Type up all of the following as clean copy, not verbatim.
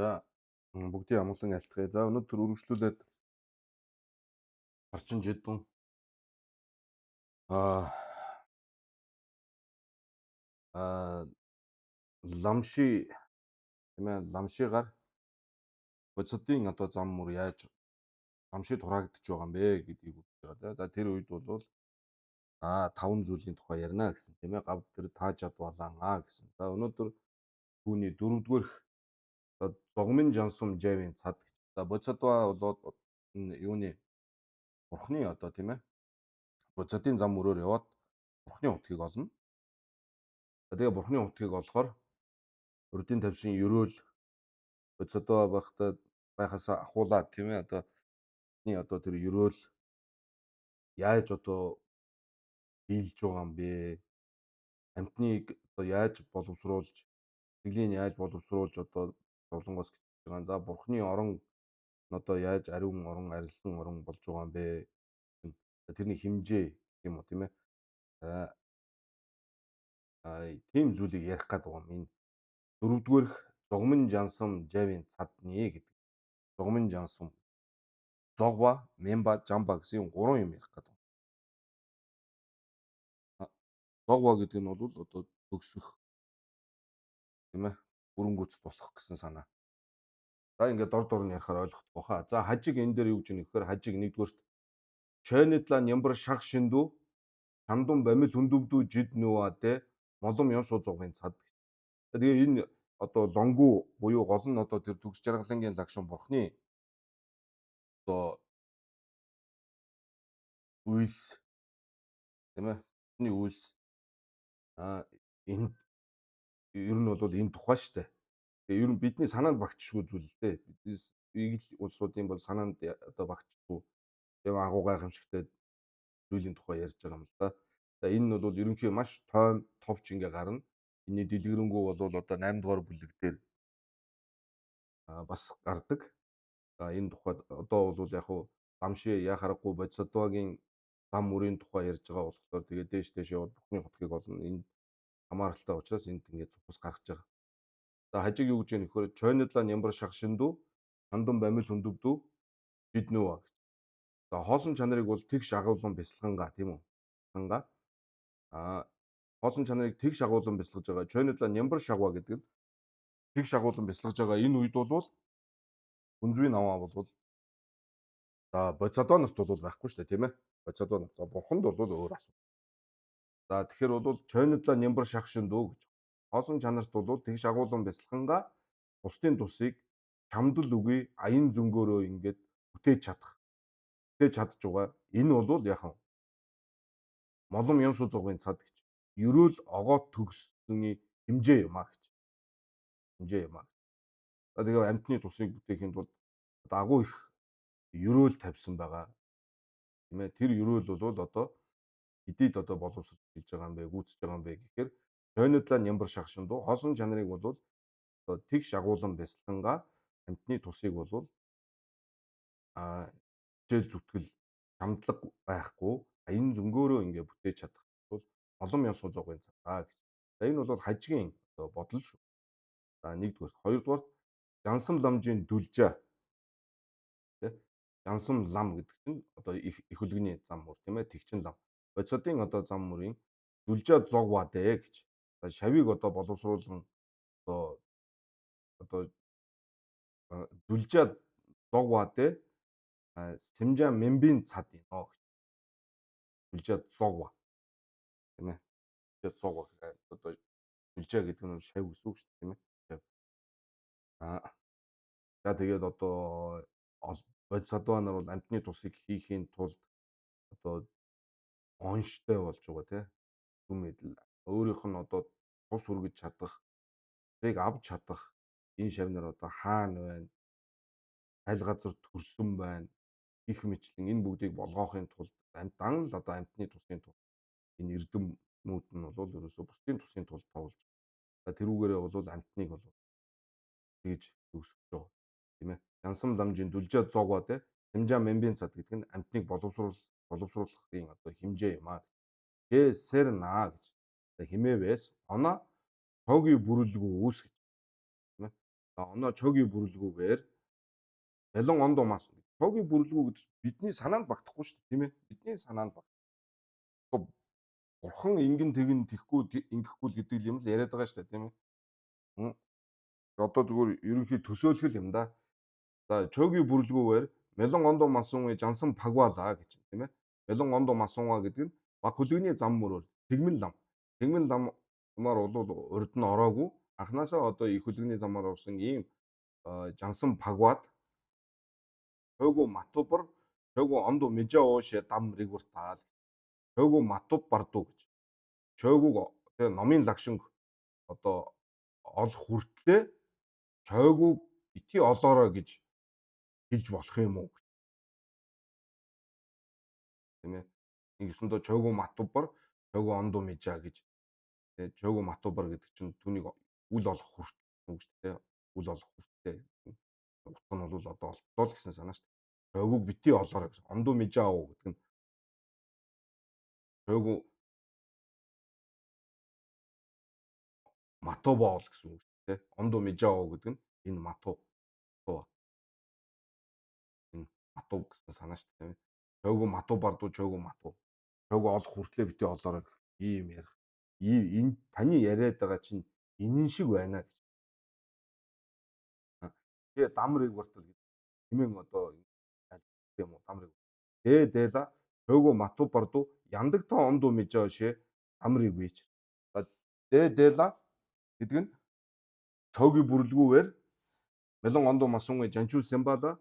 За бүгдийн амгалан айлтгая. За өнөөдөр үргэлжлүүлээд орчин жидүүн аа аа ламши тийм ээ ламшигаар бодисодын одоо зам мөр яаж ламшид хураагдчих байгаа юм бэ гэдгийг үзэж байгаа. За тэр үед бол таван зүйлийн тухай ярина гэсэн тийм ээ гав тэр тааж адвалан гэсэн. За өнөөдөр түүний дөрөвдүгээрх зогмын жансум жавийн цад гэж. За бодисодва болоод энэ юуны бурхны одоо тийм ээ бодисодын зам мөрөөр яваад бурхны утгийг олно. Тэгээ бурхны утгийг олохоор урдын тавьсан ерөөл бодисодоо байхаас ахуулаад тийм ээ одоо тэр ерөөл яаж одоо биелж байгаа юм бэ? Амьтныг одоо яаж боловсруулж, сэтгэлийг яаж боловсруулж одоо зовлонгоос гэсэж байгаа. За бурхны орон одоо яаж ариун орон, арилсан орон болж байгаа юм бэ? Тэрний хэмжээ гэх юм уу тийм ээ. Тийм зүйлийг ярих гэдэг юм. Энэ дөрөвдүгээрх зогмон жансам жавийн цадны гэдэг. Зогмон жансам зогва, мемба, жамба гэсэн юм гурван юм ярих гэдэг. Зогва гэдэг нь бол одоо төгсөх тийм ээ бүрэнгүүц болох гэсэн санаа. За ингээд дор нь ярихаар ойлгохгүй хаа. За хажиг энэ дээр юу гэж юм гэхээр хажиг нэгдүгээрт чойнытлаа нямбар шах шиндүү чамдун бамил хүндүвдүү жид нүүвадэ молом ён суу зогвын цад. Тэгээ энэ одоо лонгу буюу гол нь одоо тэр төгс жаргалангийн лагшин бурхны одоо үйлс тийм ээ энэ үйлс энэ ер нь бол энэ тухай штэ. Тэгээ ер нь бидний санаанд багтчихгүй зүйл л дээ. Бид ийг л улсуудын бол санаанд одоо багтчихгүй. Тэгээ агуу гайхамшигтай зүйлийн тухай ярьж байгаа юм л да. За энэ нь бол ерөнхийдөө маш товч ингээ гарна. Энэний дэлгэрэнгүй бол одоо 8 дугаар бүлэг дээр бас гардаг. За энэ тухайд одоо бол яг хуу ламши яхарахгүй бодисодвагийн зам мөрийн тухай ярьж байгаа болохоор тэгээ дээш яваад бүхний хотгийг олно. Энэ хамааралтай учраас энд ингээд цус гаргаж байгаа. За хажиг юу гэж нөхөр чойнодлаа нямбар шахшиндүү хандун бамил хүндүвдүү жиднүү гэж. За хоосон чанарыг бол тэгш агуулсан бясалгангаа тийм үү? Ханга хоосон чанарыг тэгш агуулсан бясалгаж байгаа. Чойнодлаа нямбар шагва гэдэг нь тэгш агуулсан бясалгаж байгаа. Энэ үед бол хүнзвийн аваа бол за бодисодонорт бол байхгүй шүү дээ тийм ээ. Бодисодонорт бурханд бол өөр асуудал. За тэгэхээр бол чойнодлаа нямбар шахшиндүү гэж. Хоосон чанарт бол тэгш агуулсан бясалгангаа бусдын тусыг чамдал үгүй аян зөнгөөрөө ингээд бүтээж чадж байгаа. Энэ бол яхан молом ён суу зогвын цад гэж. Ерөөл огоот төгссөний хэмжээ юм а гэж. Хэмжээ юм а. За тэгээ амьтны тусыг бүтээхэд бол агуу их ерөөл тавьсан байгаа. Тийм ээ. Тэр ерөөл бол одоо хэдийд одоо боловсрч хэлж байгаа юм бэ, гүйцэж байгаа юм бэ гэхээр чойнодлаа нямбар шахшиндуу хоосон чанарыг бол одоо тэгш агуулсан бясалгангаа амьтны тусыг бол хичээл зүтгэл хамтлаг байхгүй аян зөнгөөрөө ингээ бүтээж чадах бол олон мянган суу зогвын цагаа гэж. За энэ бол хажгийн одоо бодол шүү. За нэгдүгээр, хоёрдугаар жансам ламжийн дүлжээ. Тэ? Жансам лам гэдэг чинь одоо их хөлгөний зам мөр тийм ээ тэгчин лам. Бодисодын одоо зам мөрийн дүлжээ зогваа дээ гэж. За шавийг одоо боловсруулан одоо дүлжээ зогваа дээ Сэмжа мембийн цад юм оо гэж. Дүлжээ зогва. Тийм ээ. Дүлжээ зогва одоо дүлжээ гэдэг нь шав гэсэн үг шүү дээ тийм ээ. За тэгээд одоо бодисодваа нар бол амьтны тусыг хийхийн тулд одоо онштой болж байгаа тийм түн мэдл өөрийнх нь одоо тус хүргэж чадах зэг авч чадах энэ шавнар одоо хаана байна аль газар төрсөн байна их мэтлэн энэ бүгдийг болгоохын тулд амтан л одоо амьтны тусын тулд энэ эрдэмнүүд нь бол ерөөсөө бусдын тусын тулд тоглож байгаа. Тэрүүгээрээ бол амтныг бол тэгж төгсөж байгаа тийм ээ. Жансам ламжийн дүлжээ зогвоо те Сэмжа мембийн цад гэдэг нь амтныг боловсруулахын одоо хэмжээ юм аа. Сэр наа гэж химээвээс оноо хогийн бүрэлгүй үүс гэж тийм ээ. оноо чөгийн бүрэлгүйгээр бялан ондоо мас чөгийн бүрэлгүү гэдэг чинь бидний санаанд багтахгүй шүү дээ, тийм ээ? Бидний санаанд багтахгүй. Бурхан ингэн тэгэн тэхгүй ингэхгүй л гэдэг юм л яриад байгаа шүү дээ, тийм ээ? Мм. Одоо зүгээр ерөнхий төсөөлөх юм да. За чөгийн бүрэлгүйгээр мелон ондоо масууны жансан пагвала гэж байна, тийм ээ? Мелон ондоо масууна гэдэг нь баг хөлөгний зам мөрөөр тэгмэн лам. Тэгмэн ламаар бол урд нь ороогүй анханасаа одоо их хөлөгний замаар орсон ийм жансан пагвад чөөгөө матубар чөөгөө ондоо межа ууш дам ригвартаа чөөгөө матуб барду гэж. Чөөгөөг тэгээ номын лагшинг одоо олох хүртлээр чөөгөөг ити олоорой гэж хэлж болох юм уу тийм ээ. Ингэсэндөө чөөгөө матубар чөөгөө ондоо межа гэж тэгээ чөөгөө матубар гэдэг чинь түүнийг үл олох хүртэл үг шүү дээ. Үл олох хүртэл утга нь бол одоо олтлоо л гэсэн санаа шүү дээ. Чөөгөөг бити олоорой гэсэн. Ондоо межа уу гэдэг нь чөөгөө матуу боол гэсэн үг шүү дээ. Ондоо межа уу гэдэг нь энэ матуу энэ матуу гэсэн санаа шүү дээ. Чөөгөө матуу бардуу чөөгөө матуу. Чөөгөө олох хүртлээр бити олоорой гэх ийм ярих. Энэ таны яриад байгаа чинь энэн шиг байна гэж. Тэгээ дамрыг бартал хэмээн одоо юм уу дамрыг. Дэла чөөгөө матуу бардуу яндаг та ондоо межа шээ дамрыг вич. Дэла гэдэг нь чөгийн бүрэлгүйгээр мелон ондоо масууны жанчуу сэмбада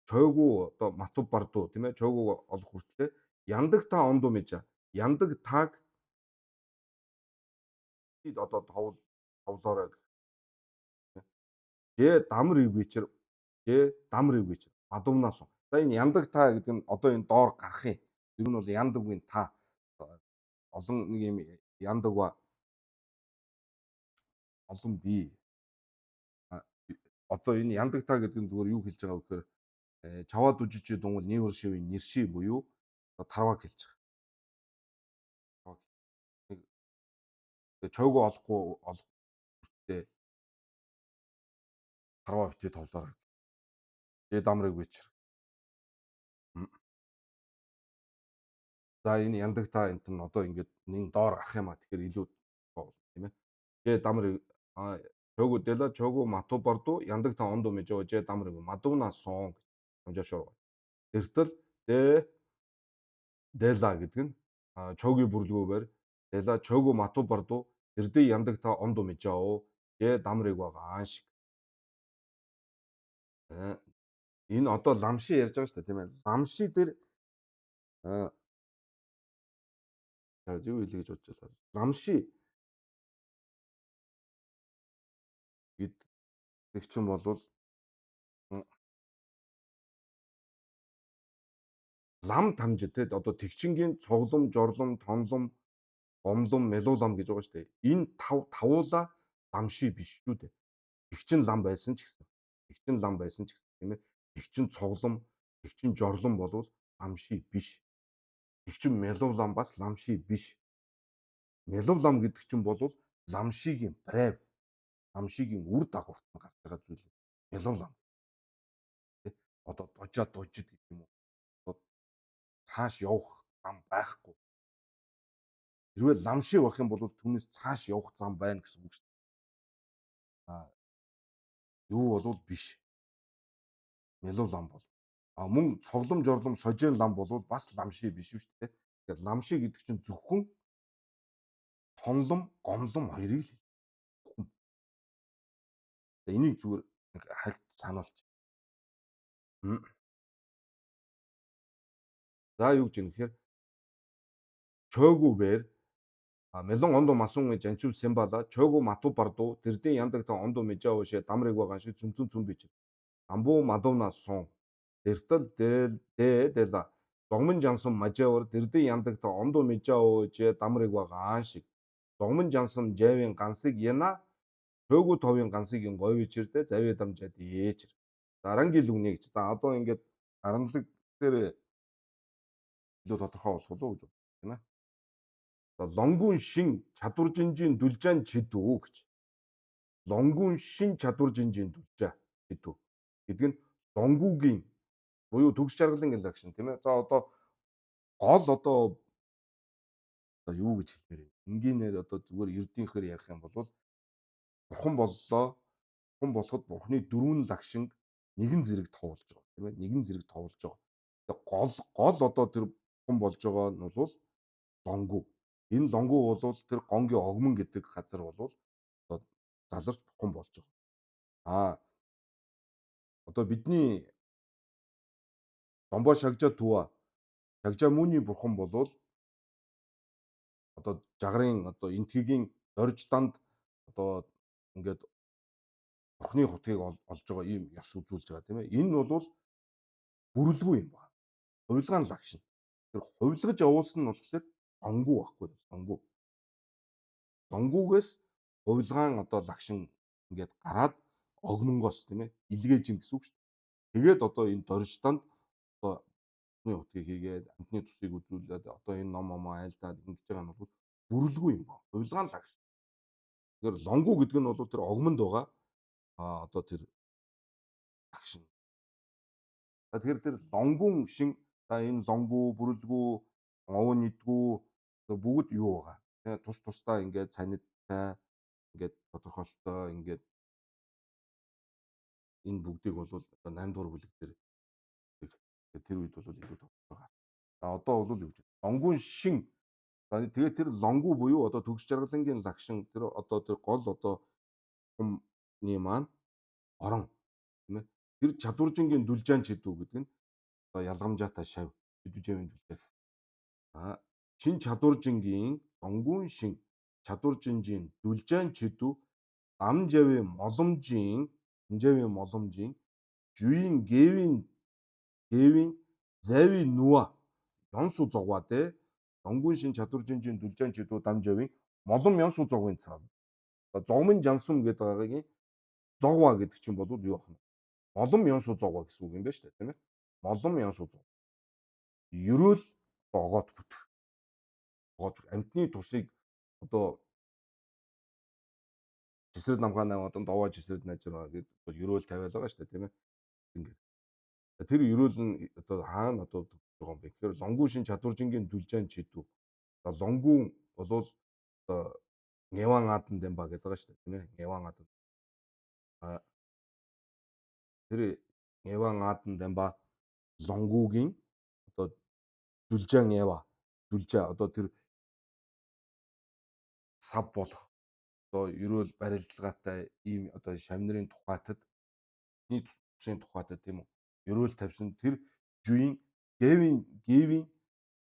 чөөгөө одоо матуу бардуу тийм ээ чөөгөө олох хүртлээр яндаг та ондоо межа яндаг таг одоо товлоорой дамрыг вичэр мадумнаас. За энэ яндаг та гэдэг нь одоо энэ доор гарах юм. Ер нь бол яндаггийн та олон нэг юм яндаг ба олон бий. Одоо энэ яндаг та гэдэг нь зүгээр юу хэлж байгаа вэ гэхээр чаваад үжиж дунгал нийвэр шивийн нэрши буюу тарваг хэлж байгаа. Тэгээ чөөгөө олохгүй олох хүртээ тарваа битээ товлоорой. Тэгээ дамрыг вичэр. За энэ яндаг та энэ нь одоо ингээд нэг доор гарах юм а тэгэхээр илүү тийм ээ. Тэгээ дамрыг чөөгөө дэла чөөгөө матуу бардуу яндаг та ондоо меж ожээ дамрыг мадууна сон хамжаашоо. Эртэл дэла гэдэг нь чөөгийн бүрэлгүйгээр дэла чөөгөө матуу бардуу тэрдээ яндаг та ондоо меж оо гээ дамрыг байгаа шиг. Энэ одоо ламши ярьж байгаа шүү дээ тийм ээ. Ламши дээр юу хэлье гэж бодож байна. Ламши гэдэг чинь болвол лам тамжид те одоо тэгчингийн цоглом, жорлом, тонлом, гомлом, мелуулам гэж байгаа шүү дээ. Энэ тавуула ламши биш шүү дээ. Тэгчин лам байсан ч гэсэн. Тэгчин лам байсан ч гэсэн тийм ээ. Тэгчин цоглом, тэгчин жорлом болвол ламши биш. Тэгчин мелуулам бас ламши биш. Мелуулам гэдэг чинь болвол ламшигийн брайв, ламшигийн үр дагаварт нь гарч байгаа зүйл. Мелуулам. Одоо дожид гэдэг юм уу? Цааш явах зам байхгүй. Хэрвээ ламши байх юм бол түүнээс цааш явах зам байна гэсэн үг шүү дээ. Юу болвол биш. Мелуу лам бол. Мөн цовлом жорлом сожийн лам болвол бас ламши биш шүү дээ. Тэгэхээр ламши гэдэг чинь зөвхөн тонлом, гомлом хоёрыг л хэлнэ. Энийг зүгээр нэг хальт сануулж. За юу гэж юм гэхээр чөөгүүгээр мелон ондоо масууны жанчуу сэмбала чөөгөө матуу бардуу тэрдээ яндаг та ондоо межа ууше дамрыг байгаа шиг цүмцэн цүм бич. Амбуу мадууна сон. Эртэл дэла зогмон жансан мажавар тэрдээ яндаг та ондоо межа ууше дамрыг байгаа шиг. Зогмон жансан жавийн гансыг яна чөөгөө товын гансыг говьчирдэ завья дамжаад ээчэр. Дарангийн л үнийг. За одоо ингээд харанлаг дээр илүү тодорхой болох уу гэж байна. За лонгун шин чадваржинжийн дүлжан чидүү гэж. лонгун шин чадвар жинжийн дүлжээ гэдэг. Гэдэг нь лонгуугийн буюу төгс жаргалын лагшин тийм ээ. За одоо гол одоо юу гэж хэлмээр юм. Энгийнээр одоо зүгээр ердийнхээр ярих юм бол бурхан боллоо. Бурхан болоход бурханы дөрвөн лагшинг нэгэн зэрэг товолж байгаа тийм ээ. Нэгэн зэрэг товолж байгаа. Тэгээ гол одоо тэр бурхан болж байгаа нь бол лонгуу. Энэ лонгуу бол тэр гонгийн огмон гэдэг газар бол одоо заларч бурхан болж байгаа. Одоо бидний домбоо шагжаа түва шагжаа мууны бурхан болвол одоо жагрын одоо энтгийн дорж данд одоо ингээд бурхны хутгийг олж байгаа ийм ёс үзүүлж байгаа тийм ээ. Энэ бол бүрэлгүй юм байна. Хувилгаан лагшин. Тэр хувилгаж явуулсан нь болохоор онгуу байхгүй онгуу. Онгуугээс хувилгаан одоо лагшин ингээд гараад огмонгоос тийм ээ илгээж ин гэсэн үг шүү дээ. Тэгээд одоо энэ доржтанд одоо бурхны хутгийг хийгээд амтны тусыг үзүүлээд одоо энэ ном айлдаад ингэж байгаа нь бол бүрэлгүй юм байна. Хувилгаан лагшин. Тэгэхээр лонгуу гэдэг нь бол тэр огмонд байгаа одоо тэр лагшин. Тэгэхээр тэр лонгун шин энэ лонгуу бүрэлгүй овоо нийтгүү бүгд юу байгаа. Тэгээ тус тусдаа ингээд саниттай ингээд тодорхойлолтой ингээд энэ бүгдийг бол одоо 8 дугаар бүлэг дээр тэр үед бол илүү тодорхой байгаа. За одоо бол юу гэж лонгун шин тэгээд тэр лонгуу буюу одоо төгс жаргалангийн лагшин тэр одоо тэр гол одоо хүмүүний маань орон тийм ээ. Тэр чадваржингийн дүлжаан чидүү гэдэг нь одоо ялгамжаатай шав сэдвжээвийн дүлжээ. Шин чадваржингийн лонгун шин чадваржинжийн дүлжаан чидүү амжавын моломжийн жуийн гэвийн зави нүа ёнсу зогваатэй лонгун шин чадваржинжийн дүлжаан чидүү дамжавын молом ёнсу зогвын цаа. Зогмын жансум гэдэг байгаагийн зогва гэдэг чинь бол юу ах нь? Молом ёнсу зогва гэсэн үг юм байна шүү дээ, тийм ээ. Молом ёнсу зогва. Ерөөл огоот бүтэх. Амьтны тусыг одоо жисрэл намгаан намууданд овоо жисрэл найжраа гэдэг бол ерөөл тавиал байгаа шүү дээ, тийм ээ. Ингээд. Тэр ерөөл нь одоо хаана одоо байгаа юм бэ? Тэгэхээр лонгуу шин чадваржингийн дүлжаан чидүү. Лонгуу болвол одоо Няван Адан Демба гэдэг байгаа шүү дээ, тийм ээ. Няван Адан. Тэр Няван Адан Демба лонгуугийн одоо дүлжаан ява дүлжаа одоо тэр сав болох одоо ерөөл барилдлагатай ийм одоо шавнырын тухайтад нийт тусын тухайтад тийм үү ерөөл тавьсан тэр жуийн гэвийн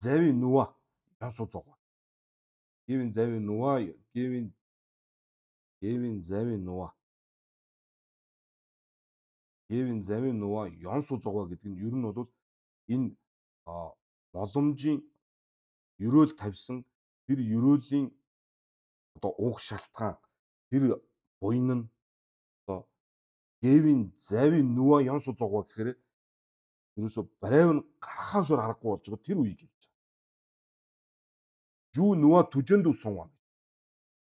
зави нүа ясуу зогва гэвийн зави нүа ёнсуу зогва гэдэг нь ер нь бол энэ боломжийн ерөөл тавьсан тэр ерөөлийн одоо уг шалтгаан тэр буян нь одоо гэвийн зави нүа ёнсу зогва гэхээр ерөөсө барайв нь гарахаас аргагүй болж байгаа тэр үеийг хэлж байгаа. Жүү нүа түжэндүү сунва.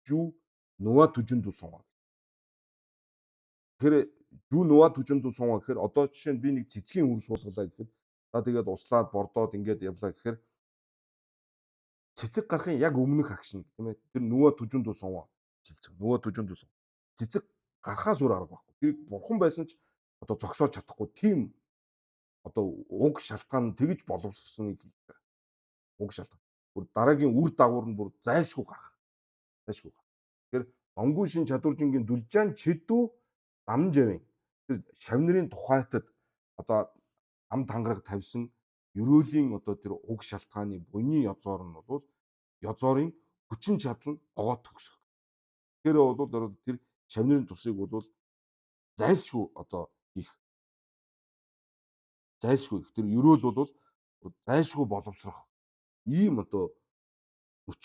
Жүү нүа түжэндүү сунва. Тэр жүү нүа түжэндүү сунва гэхээр одоо жишээ нь би нэг цэцгийн үр суулгалаа гэхэд тэгээд услаад бордоод ингээд явлаа гэхээр цэцэг гарахын яг өмнөх агшин тийм ээ тэр нүа түжэндүү сунва хэлж байгаа. Нүа түжэндүү сун. Цэцэг гарахаас өөр арга байхгүй. Тэр бурхан байсан ч одоо зогсоож чадахгүй тийм одоо уг шалтгаан тэгж боловсрсоныг хэлж байгаа. Уг шалтгаан. Бүр дараагийн үр дагавар нь бүр зайлшгүй гарах. Зайлшгүй гарах. Тэгэхээр онгон шин чадваржингийн дүлжаан чидүү дамжавын тэр шавнырын тухайтад одоо ам тангараг тавьсан ерөөлийн одоо тэр уг шалтгааны буйны язоор нь бол язоорын хүчин чадал нь огоо төгсөх. Тэр бол тэр шавнырын тусыг бол зайлшгүй одоо хийх. Зайлшгүй тэр ерөөл бол зайлшгүй боловсрох ийм одоо хүч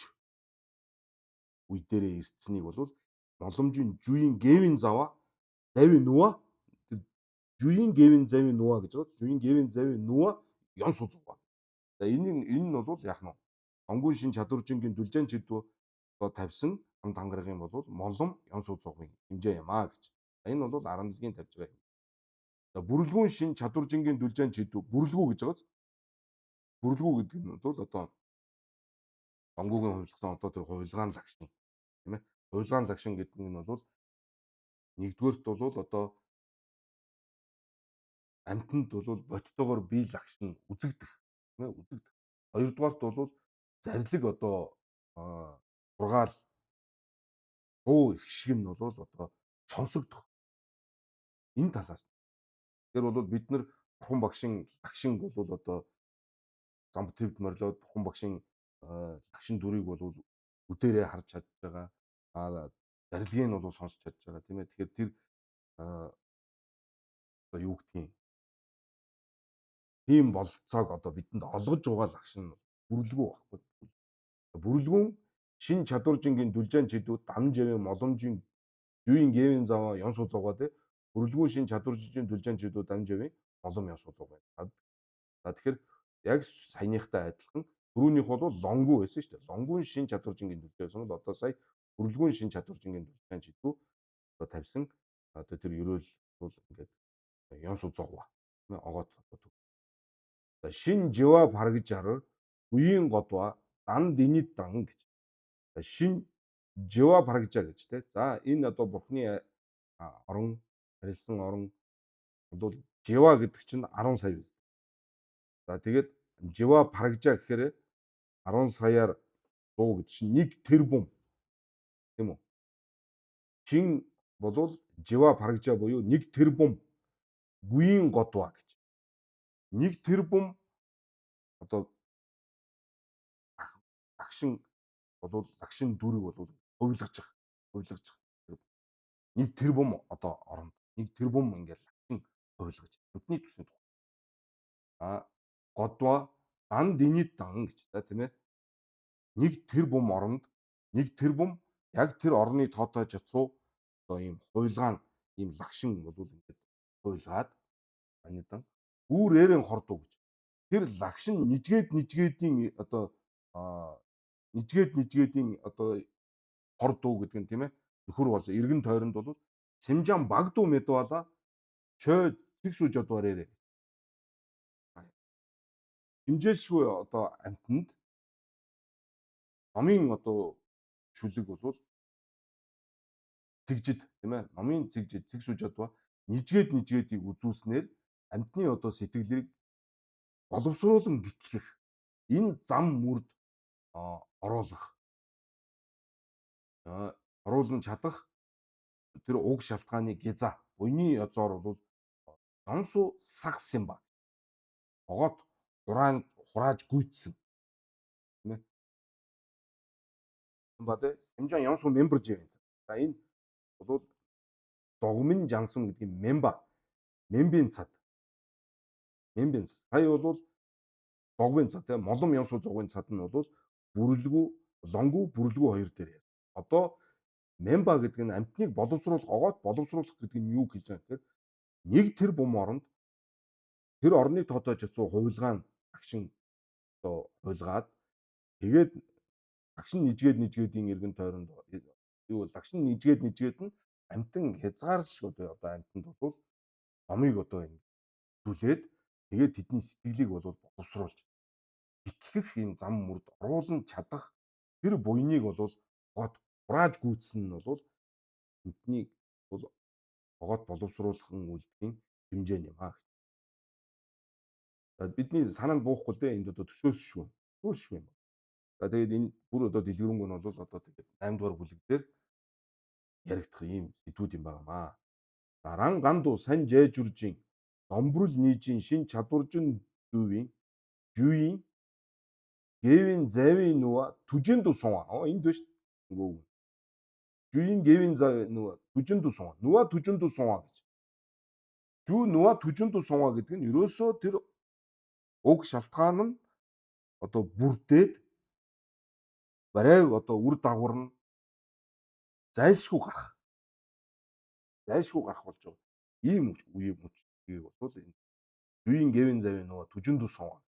үе дээрээ ирцнийг бол боломжийн жуийн гэвийн зава зави нүа тэр жуийн гэвийн зави нүа гэж байгаа. Жуийн гэвийн зави нүа ёнсу зогва. За энэ нь бол яах нь онгон шин чадваржингийн дүлжаан чидүү одоо тавьсан хамт хангарах юм бол молом ён сууцгын хэмжээ юм аа гэж. Энэ бол 11-ийн тавьж байгаа юм. За бүрэлдэхүүн шин чадваржингийн дүлжаан чийдүү бүрэлдэхүүн гэж байгааз. Бүрэлдэхүүн гэдэг нь бол одоо сонгуугийн хувьласан одоо тэр хувилгаан лагшин тийм ээ. Хувилгаан лагшин гэдэг нь бол нэгдүгээрт бол одоо амьтанд бол бодтойгоор бие лагшин үзэгдэх тийм ээ үзэгдэх. Хоёрдугаарт бол зарлиг одоо ургаал дуу их шиг нь бол одоо сонсогдох. Энэ талаас. Тэр бол бид нар бурхан лагшин бол одоо зам төвд морлоод бурхан багшийн лагшин дүрийг бол үдээрээ харж чадж байгаа. Зарилгыг нь бол сонсч чадж байгаа тийм ээ. Тэгэхээр тэр одоо юу гэдгийг тийм болцоог одоо бидэнд олгож байгаа лагшин бүрэлдэхүүн багхгүй. Бүрэлдэхүүн шин чадваржингийн дүлжаан чийдүүд дан жавын моломжийн жүйн гэвийн заваа ён суу зугаа те бүрэлдэхүүн шин чадваржингийн дүлжаан чийдүүд дан жавын молом ён суу зугаа. За тэгэхээр яг саяныхтай адилхан түрүүнийх бол лонгу байсан шүү дээ. Лонгуун шин чадваржингийн дүлжаан бол одоо сая бүрэлдэхүүн шин чадваржингийн дүлжаан чийдүү одоо тавьсан. Одоо тэр ерөөл бол ингээд ён суу зугаа огоод. За шин жива паргижаар үеийн годва дан динит дан гэж. Шин жива паргижаа гэж те. За энэ одоо бурхны орон харилсан орон бол жива гэдэг чинь 10 сая биз. За тэгээд жива паргижаа гэхээр 10 саяар 100 гэдэг чинь 1 тэрбум тийм үү? Чин болвол жива паргижаа буюу 1 тэрбум гүйн годва гэж. 1 тэрбум одоо лагшин бол лагшин дүрийг бол хувилгаж байгаа. 1 тэрбум одоо оронд 1 тэрбум ингээл лагшин хувилгаж. Нүдний төсний тухай. Годва дан динит дан гэж та тийм ээ. 1 тэрбум оронд 1 тэрбум яг тэр орны тоотой жацуу одоо ийм хувилгаан ийм лагшин бол ингээд хувилгаад анидан үүрээрэн хордуу гэж. Тэр лагшин нижгээдийн одоо нижгээдийн одоо хордуу гэдэг нь тийм ээ. Нөхөр бол эргэн тойронд бол Сэмжан багдуу медвала чой тэгсүү жодварээрээ. Хэмжээшгүй одоо амтнд номын одоо шүлэг бол тэгжид тийм ээ. Номын тэгсүү жодва нижгээдийг үзүүлснээр амтны одоо сэтгэлийг боловсруулан битлэх энэ зам мөрд оруулах оруулан чадах тэр уг шалтгааны гиза буйны язоор бол онсу сагсан ба огот хурааж гүйцсэн тийм ээ. Бадэ Сэмжан Ёнсу мембер жив. За энэ бол зогмын жансум гэдэг нь мембийн цад. Сая бол зогмын цад тийм молом Ёнсу зогмын цад нь бол лонгу бүрэлгүү хоёр дээр яа. Одоо мемба гэдэг нь амтныг огоот боловсруулах гэдэг нь юу гэж байгаа гэхээр нэг тэр бум оронд тэр орны тоотой жацуу хувилгаан агшин одоо хувилгаад тэгээд лагшин нижгээдийн эргэн тойронд юу лагшин нижгээд нь амтан хязгаарч одоо амтанд бол номыг одоо ингэ түлээд тэгээд тэдний сэтгэлийг бол боловсруулж битлэх юм зам мөрд оруулан чадах тэр буйныг бол хурааж гүйцсэн нь бол амтныг бол огоот боловсруулахын үйлдэхин хэмжээ юм аа. Бидний санаанд буухгүй л дээ энд одоо төшөөсшгүй юм. За тэгээд энэ бүр одоо дэлгэрэнгүй нь бол одоо тэгээд 8 дугаар бүлэг дээр яригдах ийм сэдвүүд юм байнамаа. Ран ганду сан жэжүржин домбрул нийжин шин чадваржин жүйн гэвийн завийн нүа түжинд сунга. Энд биш нөгөө жүйн гэвийн завийн нүа түжинд сунга. Нүа түжинд сунга гэж. Жүү нүа түжинд сунга гэдэг нь ерөөсөө тэр уг шалтгаан нь одоо бүрдээд барай одоо үр дагавар нь зайлшгүй гарах болж байгаа. Ийм үе бол энэ жүйн гэвийн завийн нөгөө түжинд сунга.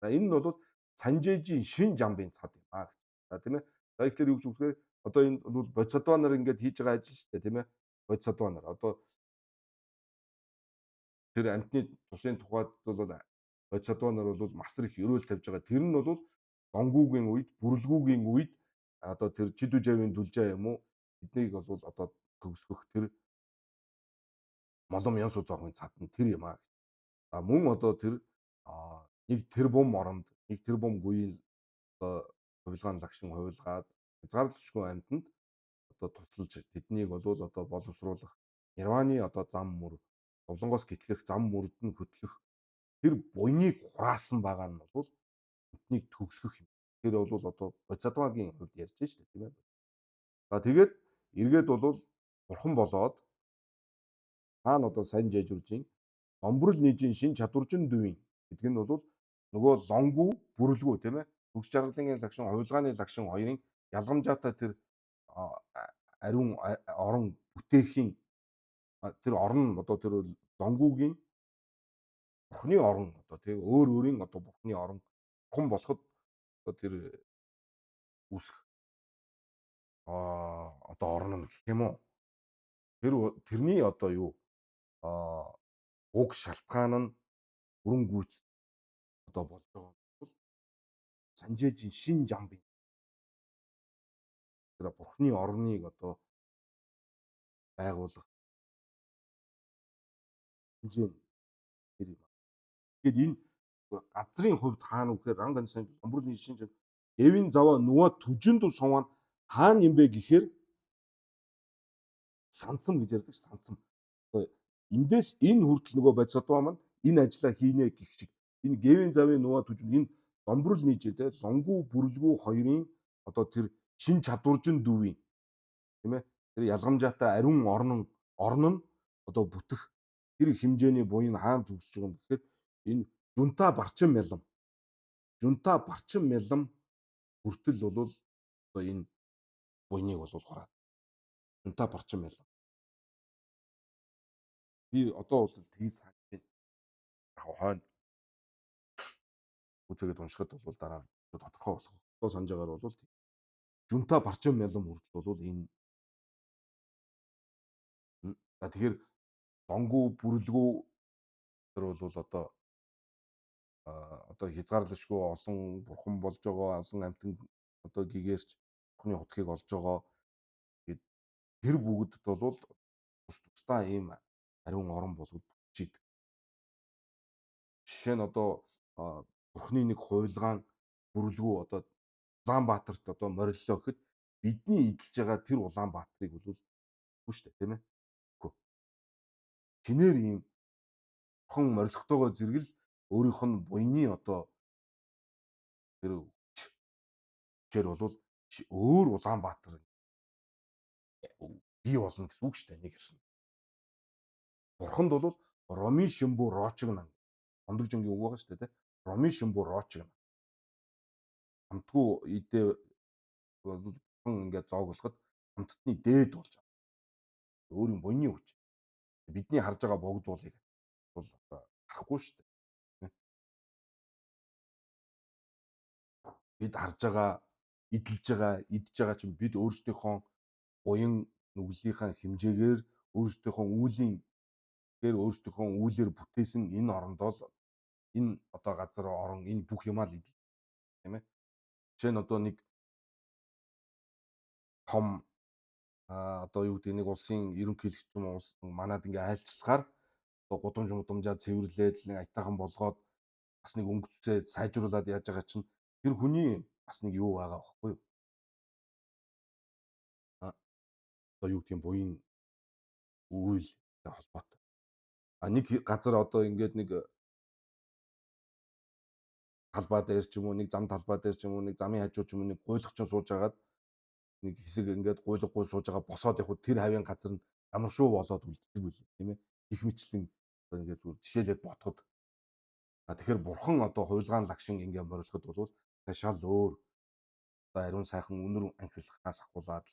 За энэ нь бол санжээжийн шин жамбын цад юм аа. За тийм ээ. За ихлээр юу гэж үгээр Одоо энэ бол бодисодоо нар ингээд хийж байгаа ажил шүү дээ, тийм ээ? Бодисодоо нар. Одоо тэр амьтны тусын тухайд бол бодисодоо нар бол масар их өрөөл тавьж байгаа. Тэр нь бол донгуугийн үед, бүрэлгүйгийн үед одоо тэр чидүү жавын дүлжээ юм уу? Эднийг бол одоо төгсгөх тэр молом ён сузоогын цад нь тэр юм аа. А мөн одоо тэр нэг тэрбум оронд, нэг тэрбум буян одоо хувилгаан лагшин хувилгаад хязгаарлалшгүй амьтанд одоо тусалж тэднийг бол одоо боловсруулах Нирваны одоо зам мөр Солонгоос гэтлэх зам мөрөд нь хөтлөх тэр буйныг хураасан байгаа нь бол эднийг төгсгөх юм. Тэр бол одоо Бодисодвагийн хувьд ярьж штэ тийм ээ. За тэгээд эргээд бол бурхан болоод хаана одоо сайн жайжуржийн домброл нийжийн шин чадваржин дүвийн гэдэг нь бол нөгөө лонгуу бүрэлгүү тийм ээ. Төгс жаргалын лагшин, хувилгааны лагшин хоёрын ялгамжаатай тэр ариун орон бүтээхийн тэр орон нь одоо тэр лонгуугийн бурхны орон одоо тийм өөр өөрийн одоо бурхны орон бурхан болоход одоо тэр үсэх одоо орн нь гэх юм уу. Тэрний одоо юу уг шалтгаан нь бүрэн гүйц одоо болж байгаа бол Санжээжийн шин жамбын тэр бурхны орныг одоо байгуулах хэмжээ нэр юм. Тэгэхээр энэ газрын хувьд хаана вэхээр ранг ганцхан домбролны шин жамб эвийн заваа нүа түжинд суваа хаана юм бэ гэхээр санцам гэж ярьдаг санцам. Эндээс энэ хүртэл нөгөө бодисодоо маань энэ ажлаа хийнэ гэх шиг энэ гэвийн завын нүа түжинд энэ домброл нийжээ те лонгуу бүрэлгүү хоёрын одоо тэр шин чадваржин дүвийн тийм ээ тэр ялгамжаатай ариун орн нь одоо бүтэх тэр хэмжээний буян хаана төгсөж байгаа юм гэхээр энэ жунта барчин мялам хүртэл бол одоо энэ буйныг бол хураад жунта барчин мялам би одоо бол тгий санаж байна. Яг хойно үзэгээд уншихад бол дараа тодорхой болох. Одоо санаж байгаагаар бол жунта барчин мялам хүртэл бол энэ за тэгэхээр донгуу бүрэлгүү тэр бол одоо хязгаарлашгүй олон бурхан болж байгаа олон амьтан одоо гэгээрч бурхны хотгийг олж байгаа. Тэгээд тэр бүгдд бол тусдаа ийм ариун орон болгоод бүтчихэд. Жишээ нь одоо бурхны нэг хувилгаан бүрэлгүү одоо Улаанбаатарт одоо мориллоо гэхэд бидний эдэлж байгаа тэр Улаанбаатарыг бол үгүй шүү дээ тийм ээ. Үгүй. Чинээр ийм бурхан морилготойгоо зэрэгэл өөрийнх нь буйны одоо тэр хүчээр бол өөр Улаанбаатар бий болно гэсэн үг шүү дээ нэг ёсны. Бурханд бол Роми Шимбу Рочгна ондог жингийн үг байгаа шүү дээ. Роми Шимбу Рочгна. Хамтгүй идэ бол бурхан ингээд зоогоолоход хамтдны дээд болж байгаа. Өөрийн буйны хүч. Бидний харж байгаа богдуулыг бол харахгүй шүү дээ. Бид харж байгаа, идж байгаа чинь бид өөрсдийнхөө буян нүглийнхаа хэмжээгээр өөрсдийнхөө үүлээр бүтээсэн энэ орондоо л энэ одоо газар орон энэ бүх юмаа л идэл тийм ээ. Жишээ нь одоо нэг том одоо юу гэдэг нэг улсын ерөнхийлөгч юм улс манад ингээ айлчлахаар одоо гудамжаа цэвэрлээд нэг аятайхан болгоод бас нэг өнгөцөө сайжруулад яаж байгаа чинь тэр хүний бас нэг юу байгаа байхгүй юу? Одоо юу гэдэг буян үйл холбоотой. Нэг газар одоо ингээд нэг талбай дээр ч юм уу нэг зам талбай дээр ч юм уу нэг замын хажуу ч юм уу нэг гуйлахчин сууж агаад нэг хэсэг ингээд гуйлахгүй сууж байгаа босоод явхад тэр хавийн газар нь ямар шүү болоод үлддэг үл тийм ээ. Их мэтлэн одоо ингээд зүгээр жишээлээд бодоход тэгэхээр бурхан одоо хувилгаан лагшин ингээд морилоход бол шал өөр одоо ариун сайхан үнэр анхилахаас ахуулаад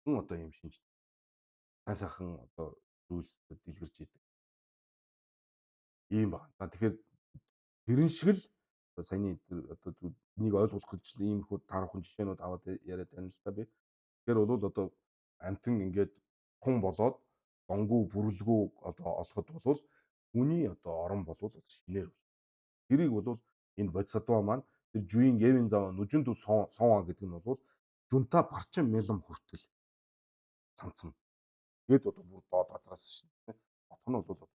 одоо юм шинж сайхан одоо зүйлс дэлгэрч идэг. Ийм байна. Тэгэхээр тэрэн шиг л саяны одоо энийг ойлгох гэж ийм их таархан жишээнүүд аваад яриад байна л та би. Тэгэхээр бол одоо амтэн ингээд хун болоод донгуу бүрэлгүү одоо олоход бол хүний одоо орон болвол шинээр тэрийг бол энэ бодисодоо маань тэр жуийн евен зав нүжин дүү сон гэдэг нь бол жунта барчин мэлэм хүртэл цамцсан. Тэгэд одоо бүр доод газраас шин. Отох нь бол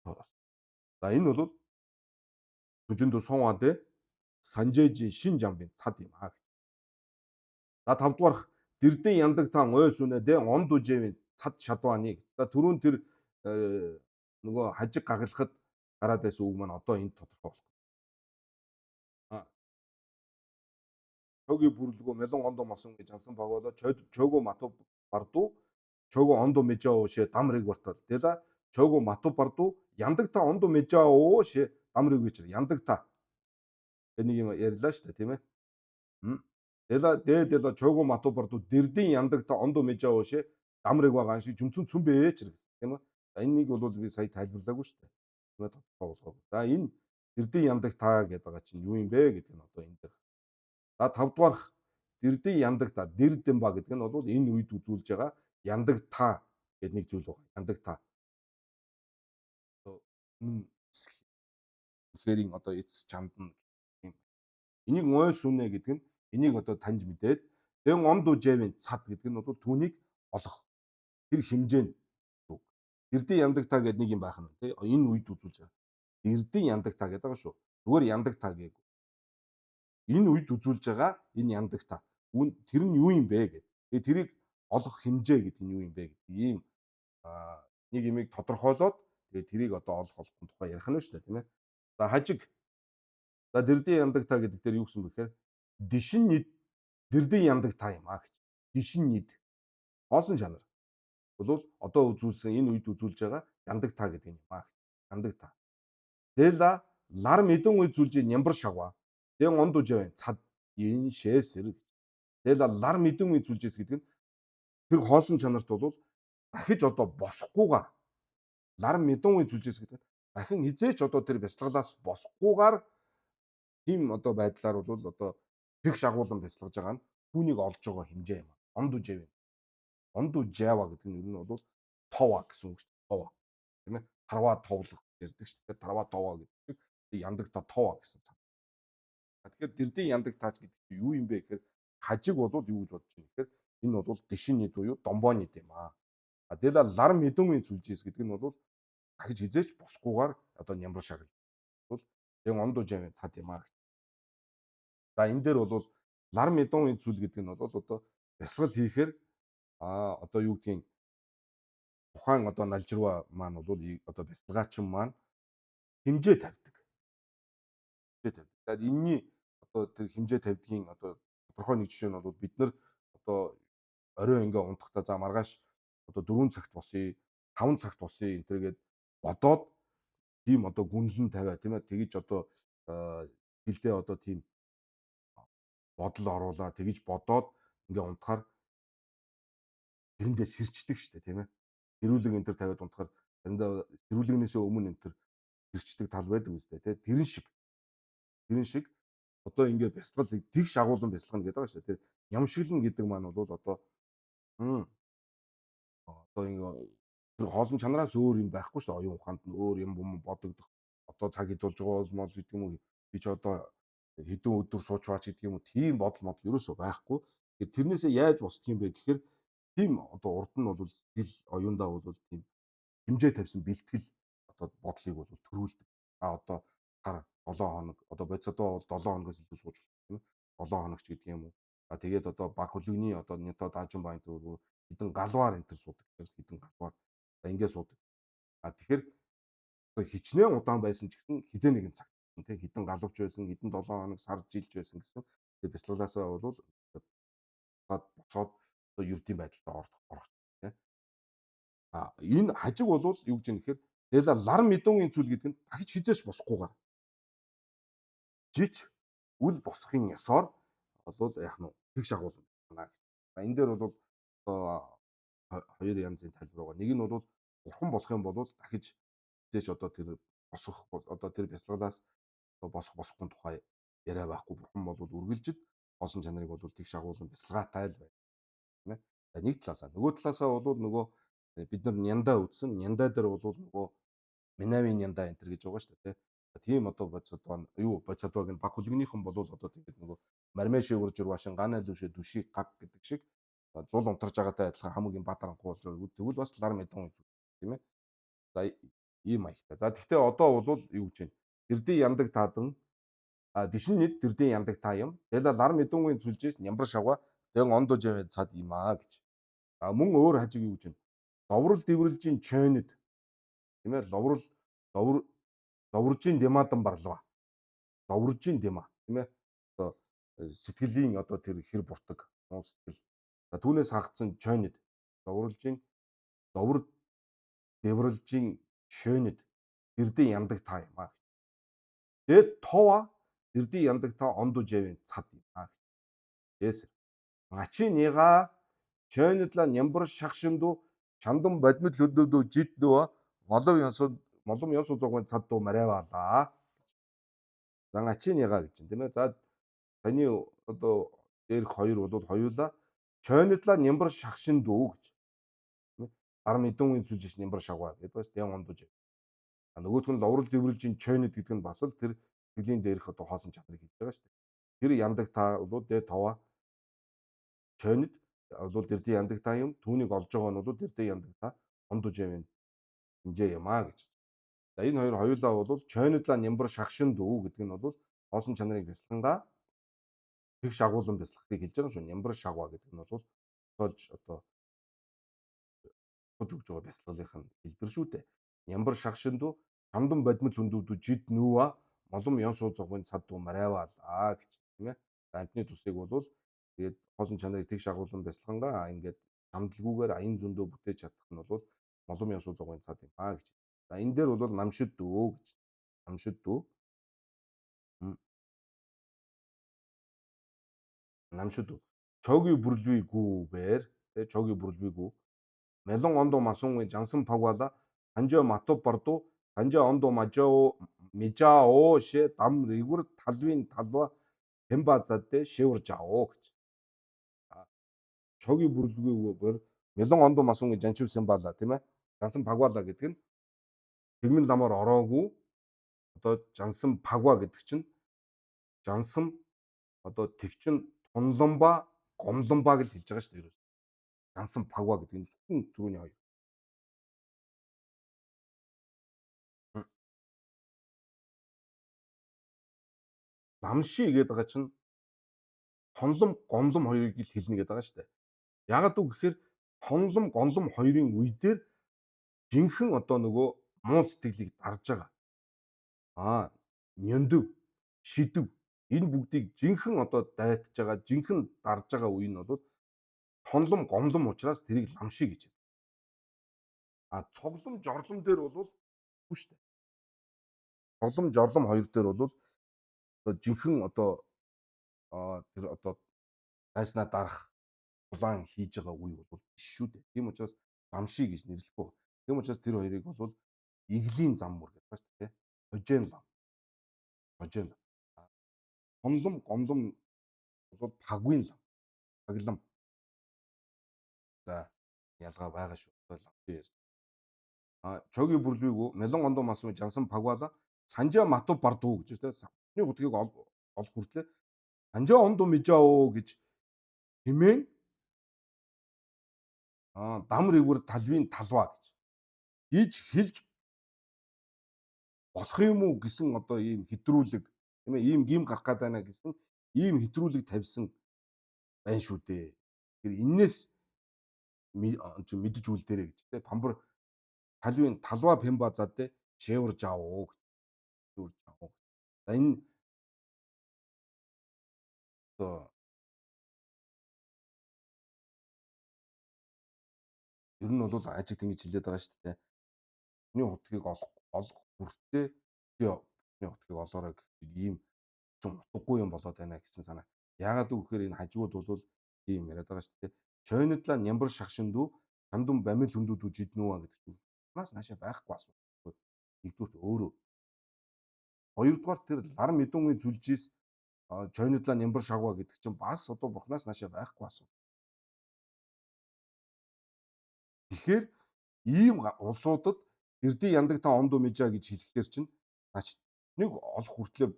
тоороос. За энэ бол нүжин дүү сон адэ санжээжийн шин жамбын цад юм аа. За 5 дугаарх дэрдэн яндаг таан ойс үнэдэ он дүжээвийн цад шадвааныг. За түрүүн тэр нөгөө хажиг гагалахад гараад байсан үг маань одоо энд тодорхой болох. Чоги бүрлгөө мелон ондо мосон гэж ансан багоодо чого мату барду чого ондо межао ше дамрыг бартал. Тэла чого мату барду яндаг та ондо межао ше дамрыг гэж яндаг та. Энийг юм ярьлаа шүү дээ тийм ээ. Тэла дэла чого мату барду дэрдийн яндаг та ондо межао ше дамрыг байгаа шиг жүнцэн цүн бэ ч гэсэн тийм ээ. Энэнийг бол би сая тайлбарлаагүй шүү дээ. Тийм ээ тодорхой болгоо. За энэ дэрдийн яндаг та гэдэг байгаа чинь юу юм бэ гэдэг нь одоо энэ дээр. За 5 дугаарх дэрдийн яндаг та дэрдэн ба гэдэг нь бол энэ үед үзүүлж байгаа яндаг та гэдэг нэг зүйл байна. Яндаг та. Тэгэхээр одоо эцэс чамд нь юм. Энийг ой сүнэ гэдэг нь энийг одоо таньж мэдээд дэн онд үжээвийн цад гэдэг нь бол түүнийг олох тэр хэмжээнд дэрдийн яндаг та гэдэг нэг юм байх нь тий энэ үед үзүүлж байгаа. Дэрдийн яндаг та гэдэг байгаа шүү. Зүгээр яндаг та гээг. Энэ үед үзүүлж байгаа энэ яндаг та. Тэр нь юу юм бэ гэдэг. Тэгээ тэрийг олох хэмжээ гэдэг нь юу юм бэ гэдэг. Ийм нэг юмыг тодорхойлоод тэгээ тэрийг одоо олох тухай ярих нь шүү дээ тийм ээ. За хажиг. За дэрдийн яндаг та гэдэг дээр юу гэсэн бэ гэхээр дишин нийт дэрдийн яндаг та юм аа гэж. Дишин нийт хоосон чанар. Бол одоо үзүүлсэн энэ үед үзүүлж байгаа яндаг та гэдэг юм аа. Яндаг та. Тэла лар мэдэн үзүүлж нямбар шаваа. Дэн онд үжээ цад ин шээсэр. Тэла лар мэдэн үзүүлжээс гэдэг нь тэр хоосон чанарт бол дахиж одоо босохгүйгээр лар мэдэн үзүүлжээс гэдэг нь дахин хизээч одоо тэр бяцлаглаас босохгүйгээр тийм одоо байдлаар бол одоо тэгш агуулan бяцлагж байгаа нь түүнийг олж байгаа хэмжээ юм. Онд үжээ. Онд үжээва гэдэг нь ер нь бол това гэсэн үг шүү дээ. Това. Тийм ээ. Тарва товлох ярьдаг шүү дээ. Тарва това гэдэг яндаг та това гэсэн. Тэгэхээр дэрдийн яндаг таач гэдэг чинь юу юм бэ гэхээр хажиг бол юу гэж бодож байна гэхээр энэ бол дишинний буюу домбооны юм аа. Тэла лар мэдэн зүйлжээс гэдэг нь бол дахиж хизээч босгүйгээр одоо нямбар шагнал. Бол энэ онд үжээвийн цад юм аа. За энэ дээр бол лар мэдэн зүйл гэдэг нь бол одоо бясрал хийхээр одоо юу гэдгийг тухайн одоо налжирва маань бол одоо бяцлагаачин маань хэмжээ тавьдаг. Тэгэхээр энэний одоо тэр хэмжээ тавьдгийн одоо тодорхой нэг жишээ нь бол бид нар одоо орой ингээ унтахдаа за маргааш одоо 4 цагт босъё, 5 цагт босъё энэ төргээд бодоод тийм одоо гүнлэн тавиа тийм ээ тэгэж одоо хилдээ одоо тийм бодол оруулаа тэгэж бодоод ингээ унтахаар тэрэндээ сэрчдэг шүү дээ тийм ээ. Тэрүүлэг энэ төр тавиад унтахаар заримдаа тэрүүлгнээсээ өмнө энэ төр сэрчдэг тал байдаг үстэй тийм. Тэрэн шиг одоо ингээ бяцлал тэгш агуулan бяцлах гэдэг байгаа шүү дээ. Ямшиглан гэдэг маань бол одоо ингээ тэр хоосон чанараас өөр юм байхгүй шүү дээ. Оюун ухаанд нь өөр юм бодогдох. Одоо цаг идуулж байгаа бол гэдэг юм уу? Би ч одоо хэдэн өдөр суучваач гэдэг юм уу? Тийм бодол модл ерөөсөө байхгүй. Тэгэхээр тэрнээсээ яаж босдох юм бэ гэхээр тийм одоо урд нь бол сэтгэл оюундаа бол тийм хэмжээ тавьсан бэлтгэл одоо бодлыг бол төрүүлдэг. Одоо гар 7 хоног одоо бодисодоо бол 7 хоногоос илүү сууж болох тийм ээ. 7 хоногч гэдэг юм уу? Тэгээд одоо баг хөлөгний одоо нято даажин байн төрөө хідэн галваар энэ төр суудаг. Хідэн галваар ингээ суудаг. Тэгэхээр хичнээн удаан байсан ч гэсэн хизээ нэгэн цаг тийм хідэн галвч байсан, хідэн 7 хоног сар жилж байсан гэсэн. Тэгээд бяцлаглаасаа бол босоод одоо ердийн байдалтай орох тийм. Энэ хажиг бол юу гэж юм гэхээр тэла лар мэдэн зүйл гэдэг нь дахиж хизээч босохгүйгээр жич үл босхын ёсоор бол яах нь тэгш агуулна гэж. Энэ дээр бол одоо хоёр янзын тайлбар байгаа. Нэг нь бол бурхан болох юм бол дахиж хизээч одоо тэр босох одоо тэр бяцлаглаас босохгүй тухай яриа байхгүй. Бурхан бол үргэлжид хоосон чанарыг бол тэгш агуулсан бяцлагаатай л байна тийм ээ. За нэг талаасаа нөгөө талаасаа бол нөгөө бид нар няндаа үзсэн. Няндаа дээр бол нөгөө Минавийн няндаа энэ төр гэж байгаа шүү дээ тийм одоо бодсодоо юу бодсодоо гэн баг хулгийнхын бол одоо тэгээд нөгөө мармеши үржир башин ганаа лүшэ дүшиг гаг гэдэг шиг зул унтарж байгаатай адилхан хамгийн баатаранхуу болж байгаа. Тэгвэл бас лар мэдэн үзүү тийм ээ. За ийм маягтай. За тэгвэл одоо бол юу гэж байна? Дэрдийн яндаг таадан дишин нийт дэрдийн яндаг та юм. Тэгэл лар мэдүүнгийн зүлжээс нямбар шавга тэгэн ондоо жавэ цад юм гэж. А мөн өөр хажиг юу гэж байна? Доврол дэврэлжийн чойнод тийм ээ довржийн дэмадан барлаа. Довржийн дэма тийм ээ. Одоо сэтгэлийн одоо тэр хэр буртаг муу сэтгэл. За түүнээс хагацсан чойнод довр дэврэлжийн чойнод дэрдийн яндаг та юм аа. Тэгээд това дэрдийн яндаг та ондоо жавын цад юм аа. Yes. Ачиныга чойнодлаа нямбар шахшинду чандан бодмол хөдөөдөө жид нөө молом ёс зогын цад дуу мараваалаа. За ачиныга гэж тийм ээ. За таны одоо дээрх хоёр бол хоёулаа чойнодлаа нямбар шахшинду гэж. Ар мэдүүнгийн сүлжиж нямбар шавгаа гэдэг бас тэн ондоо жав. Нөгөөх нь ловрол дэврэлжийн чойнод гэдэг нь бас л тэр тэлийн дээрх одоо хоосон чадрыг хэлж байгаа шүү дээ. Тэр яндаг та бол дэ това чойнод бол дэрдийн яндаг та юм. Түүнийг олж байгаа нь бол дэрдийн яндаг та ондоо жавын хэмжээ юм аа гэж. За энэ хоёр хоёулаа бол чойнодлаа нямбар шахшин дүү гэдэг нь бол хоосон чанарыг бясалгангаа тэгш агуулan бясалгахыг хэлж байгаа шүү. Нямбар шавга гэдэг нь бол одоо өгж байгаа бясалгалынхын хэлбэр шүү дээ. Нямбар шахшинду хамдан бодмол хүндүүдүү жид нүүа молом ён суу зогын цад дуу мараваалаа гэж тийм ээ. Амтны тусыг бол тэгээд хоосон чанарыг тэгш агуулan бясалгангаа ингээд хамдлаггүйгээр аян зөндөө бүтээж чадах нь бол молом ён суу зогын цад юм аа гэж. За энэ дээр бол намшид дөө гэж. Намшид дөө. Намшид дөө. Чоги бүрлвигүүгээр тэгээд чоги бүрлвигүү Мелон ондо масунгийн жансан пагвала ханжаа мату парду ханжаа ондо мижао ше дам ригур талвин талва тембазадэ шивэр жао гэж. Чоги бүрлгүйгээр Мелон ондо масунгийн жанчив симбала тийм ээ. Жансан пагвала гэдэг нь тэгмэн ламаар ороогүй одоо жансан пагва гэдэг чинь жансан одоо тэгчин тунламба гомломба гэж хэлж байгаа шүү дээ. Жансан пагва гэдэг нь сүхэн түрүүний хоёр. Намши гэдэг байгаа чинь тонлом гомлом хоёрыг л хэлнэ гэдэг байгаа шүү дээ. Ягаад үг гэхээр тонлом гомлом хоёрын үе дээр жинхэнэ одоо нөгөө муу сэтгэлийг дарж байгаа. Няндөв, шидэв энэ бүгдийг жинхэнэ одоо дайтаж байгаа, жинхэнэ дарж байгаа үе нь бол тонлом гомлом учраас тэрийг ламши гэж байна. Цоглом жорлом дээр бол үгүй шүү дээ. Цоглом жорлом хоёр дээр бол одоо жинхэнэ одоо тэр одоо дайснаа дарах улаан хийж байгаа үе бол биш шүү дээ. Тийм учраас ламши гэж нэрлэхгүй. Тийм учраас тэр хоёрыг бол иглийн зам мөр гэдэг байна шүү дээ. Хожен лам. Хожен лам. Гомлом гомлом бол пагвин лам. Паглам. За ялгаа байгаа шүү. Ламши ярьж. Чоги бүрлвигүү Мелон ондо масуу жансан пагвала санжаа мату бардуу гэж тийм. Савны гудгийг олох хүртлээр санжаа ондо мижао гэж хэмээн дамригүр талвын талва гэж хэлж болох юм уу гэсэн одоо ийм хэтрүүлэг тийм ээ ийм гим гарах гээд байна гэсэн ийм хэтрүүлэг тавьсан байна шүү дээ. Тэр энээс мэдэж үлдээрэй гэж тийм памбар талвын талва пембазадэ шэвэр жао гэж. За энэ одоо ер нь бол ажиг ингэж хэлээд байгаа шүү дээ. Хүний хутгийг олох хүртээ хүний хутгийг олоорой гэх ийм ч утгагүй юм болоод байна гэсэн санаа. Яагаад гэвэл энэ хажууд бол тийм яриад байгаа шүү дээ. Чойнодлаа нямбар шахшинду хандун бамил хүндүүд жиднүүа гэдэг чинь нас наашаа байхгүй асуудал. Нэгдүгээр өөрөө. Хоёрдугаар тэр лар мэдүүнгийн зүлжээс Чойнодлаа нямбар шагва гэдэг чинь бас одоо бурхнаас наашаа байхгүй асуудал. Тэгэхээр ийм улсуудад эрдийн яндаг та ондоо мэжаа гэж хэлэхээр чинь наач нэг олох хүртлээр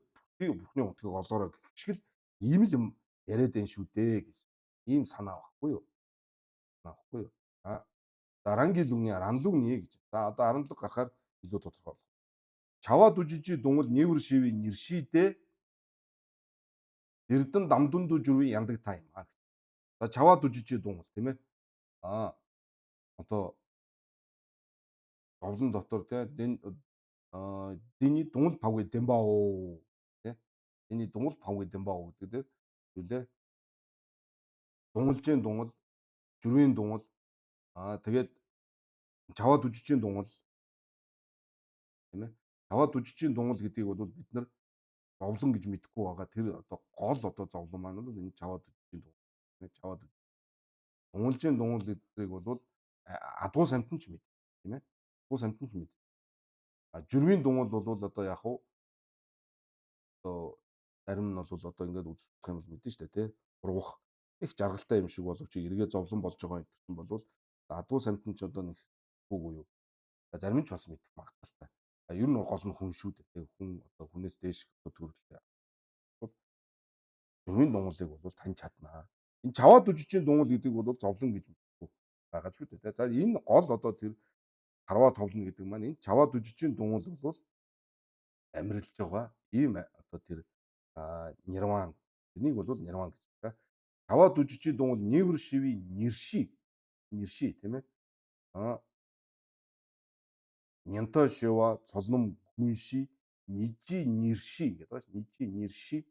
бүхний утгыг олоорой гэх шиг л ийм л юм яриад байна шүү дээ гэсэн. Ийм санаа багхгүй юу? Санаа багхгүй юу? А дараагийн лүгний аранлуг нэ гэж. За одоо аранлуг гарахаар илүү тодорхой болох. Чаваад үжижи дунгал нийвэр шиви нэршидэ эрдэн дамдунду жүрви яндаг та юм аа. За чаваад үжижи дунгал тийм ээ. Одоо зовлон дотор те Дini дунгал павгүй дэмбаа тий. Дini дунгал павгүй дэмбаа гэдэг дээр зүйлээ дунгалжийн дунгал, жирвийн дунгал тэгээд чаваад үжижийн дунгал тийм ээ. Чаваад үжижийн дунгал гэдгийг бол бид нар зовлон гэж мэдэхгүй байгаа. Тэр одоо гол одоо зовлон маань бол энэ чаваад үжижийн дунгал. Тийм ээ. Чаваад дунгалжийн дунгал гэдгийг бол адгуу самтан ч мэд тийм ээ. Адгуу самтан ч мэд. Жирвийн дунгал бол одоо яг уу одоо зарим нь бол одоо ингээд үзүүлэх юм бол мэдэн штэ тий. Ургах их жаргалтай юм шиг боловч эргээ зовлон болж байгаа юм бол адуу самтан ч одоо нэг үгүй юу. Зарим нь ч бас мэдэх магадaltaй. Ер нь гол нь хүн шүү дээ. Хүн одоо хүнээс дээш төрөлтэй. Жирвийн дунгалыг бол тань чаднаа. Энэ чаваад үжижийн дунгал гэдэг бол зовлон гэж мэддэг байгаа шүү дээ. За энэ гол одоо тэр харваа товлно гэдэг маань энэ чаваад үжижийн дунгал бол амьдралж байгаа ийм одоо тэр нирван энийг бол нирван гэж байна. Чаваад үжижийн дунгал нийвэр шиви нэрши тийм ээ. Нянтой шива цолном гүнши нижи нэрши гэдэг байна. Нижи нэрши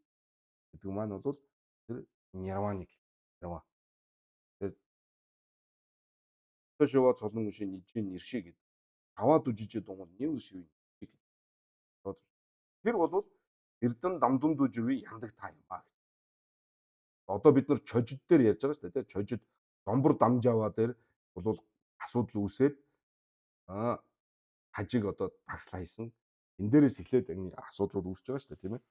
гэдэг маань бол тэр нирваныг нирван. Тэр шива цолном гүнши нижи нэрши гэдэг. Чаваад үжижийн дунгал нийвэр шиви нэрши гэдэг. Тэр бол эрдэн дамдунд үживи яндаг та юм аа. Одоо бид нар чожид дээр ярьж байгаа шүү дээ. Чожид домбор дамжаава дээр бол асуудал үүсээд хажиг одоо тагсла хийсэн. Энэ дээрээс эхлээд энэ асуудлууд үүсэж байгаа шүү дээ, тийм ээ.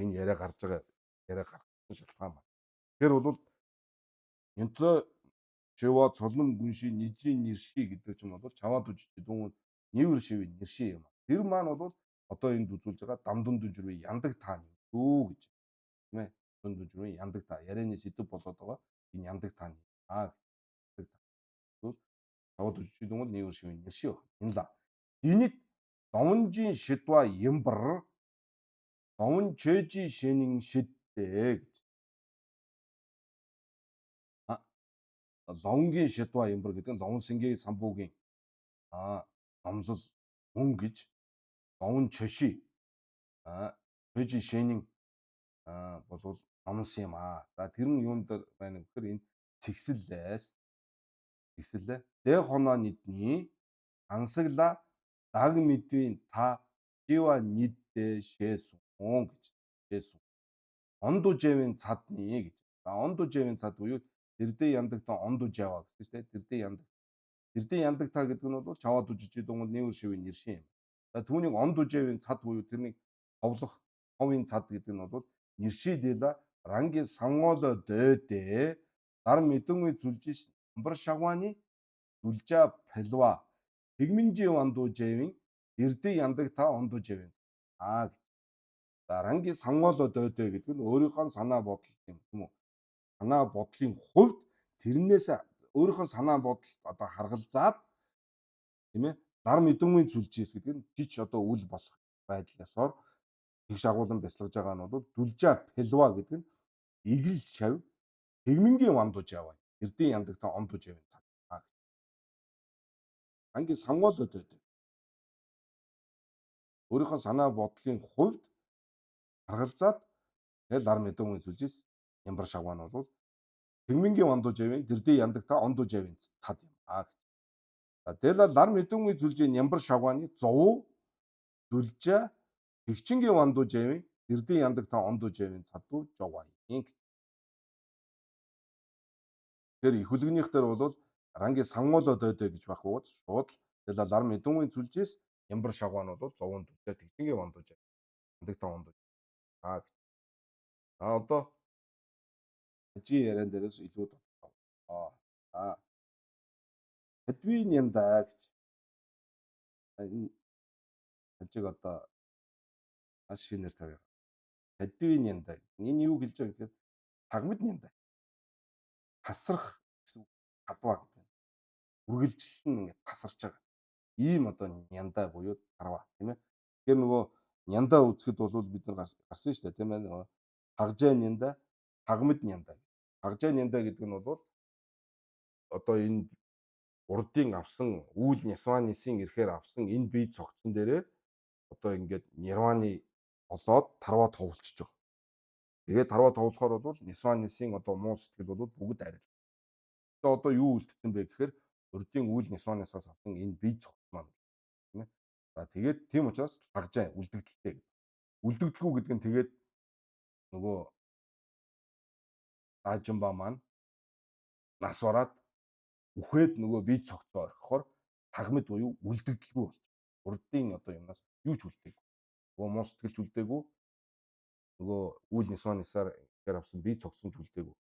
Энэ яриа гарч байгаа яриа гарах шалтгаан байна. Тэр бол энто чива цолном гүнши нижи нэрши гэдэг чинь бол чаваад үжиж дүүн нийвэр шиви нэрши юм. Тэр маань бол одоо энд үзүүлж байгаа дамдунд үжирви яндаг таа юу гэж тийм ээ. Дамдунд үжирви яндаг таа ярианы сэдв болоод байгаа. Энэ яндаг таа чаваад үжиж дүүн нийвэр шиви нэрши байна. Энэ л динит довнжийн шидва ямбар довн чэжи шэнин шидтэй гэж. Лонгийн шидва ямбар гэдэг нь лонсингийн самбуугийн номлол мөн гэж довн чөши чэжи шэнин болвол номс юм аа. За тэр нь юунд байна гэхээр энэ цэгсэллээс дэ хоноо нийтний ансагла даг мэдвийн та жива нийтдээ шээсүн гэж шээсүн. Онду жэвийн цадны гэж. За онду жэвийн цад буюу дэрдээ яндаг та онду жава гэсэн чинь дэрдээ яндаг та гэдэг нь бол чаваад үжиж дунгал нийвэр шивийн нэршин юм. За түүнийг онду жэвийн цад буюу тэрнийг ховлох ховын цад гэдэг нь бол нэрши дэла ранги сангооло дэдэ дар мэдэнгүй зүлжиш амбар шагваны дүлжа пэлва тэгминжи онду жэвийн дэрдээ яндаг та онду жэвийн гэж. За ранги сангооло дэдэ гэдэг нь өөрийнхөө санаа бодол юм уу? Санаа бодлын хувьд тэрнээс өөрийнхөө санаа бодол одоо харгалзаад тийм ээ дар мэдэнгүй зүлжээс гэдэг нь жиж одоо үл босох байдлаасоор тэгш агуулan бясалгаж байгаа нь бол дүлжа пэлва гэдэг нь игэл шав тэгмингийн вандууж яваа. Эрдийн яндаг та ондууж яваа цаг. Анги сангоолод байдаг. Өөрийнхөө санаа бодлын хувьд харгалзаад тэгэл ар мэдэнгүй зүлжээс ямбар шаваа нь бол тэгмингийн вандууж яваа. Дэрдээ яндаг та ондууж яваа цад юм гэж. За тэгэл лар мэдэнгүй зүлжийн ямбар шавааны зов дүлжа тэгчингийн вандууж яваа. Дэрдээ яндаг та ондууж яваа цадуу жоваа юм. Тэр их хүлэгнийх дээр бол ранги сангооло дэдэ гэж байх уу шууд тэгэл лар мэдэнгүй зүлжээс ямбар шаваа нь бол зовон дүлжа тэгчингийн вандууж яндаг та ондууж гэж. Одоо ажийн яриан дээрээс илүү тодорхой. Аа. Хадвийн янда гэж энэ ажиг одоо маш шинээр тавья. Хадвийн янда. Энэ юу гэлж байгаа гэхээр тагмад янда. Тасрах гэсэн үг. Хадваа гэдэг. Үргэлжлэл нь ингээд тасарч байгаа. Ийм одоо няндаа буюу тарва тийм ээ. Тэгэхээр нөгөө няндаа үзэхэд бол бид нар гарсан шүү дээ тийм ээ. Нөгөө хагжаа нянда, тагмад нянда. Хагжаа нянда гэдэг нь бол одоо энэ урдын авсан үйл нисванисын ирэхээр авсан энэ бие цогцсон дээрээ одоо ингээд нирваны болоод тарва товлчихж байгаа. Тэгээд тарва товлохоор бол нисванисын одоо муу сэтгэл бол бүгд арил. Тэгээд одоо юу үлдсэн бэ гэхээр урдын үйл нисванисаас авсан энэ бие цогц маань тийм ээ. За тэгээд тийм учраас хагжаа үлдэгдэлтэй. Үлдэгдэхгүй гэдэг нь тэгээд нөгөө даажимба маань нас ороод үхээд нөгөө бие цогцоо орхихоор тагмад буюу үлдэгдэлгүй болж. Урдын одоо юмнаас юу ч үлдээгүй. Нөгөө муу сэтгэлч үлдээгүй. Нөгөө үйл нисванисаар ихээр авсан бие цогцсон ч үлдээгүй.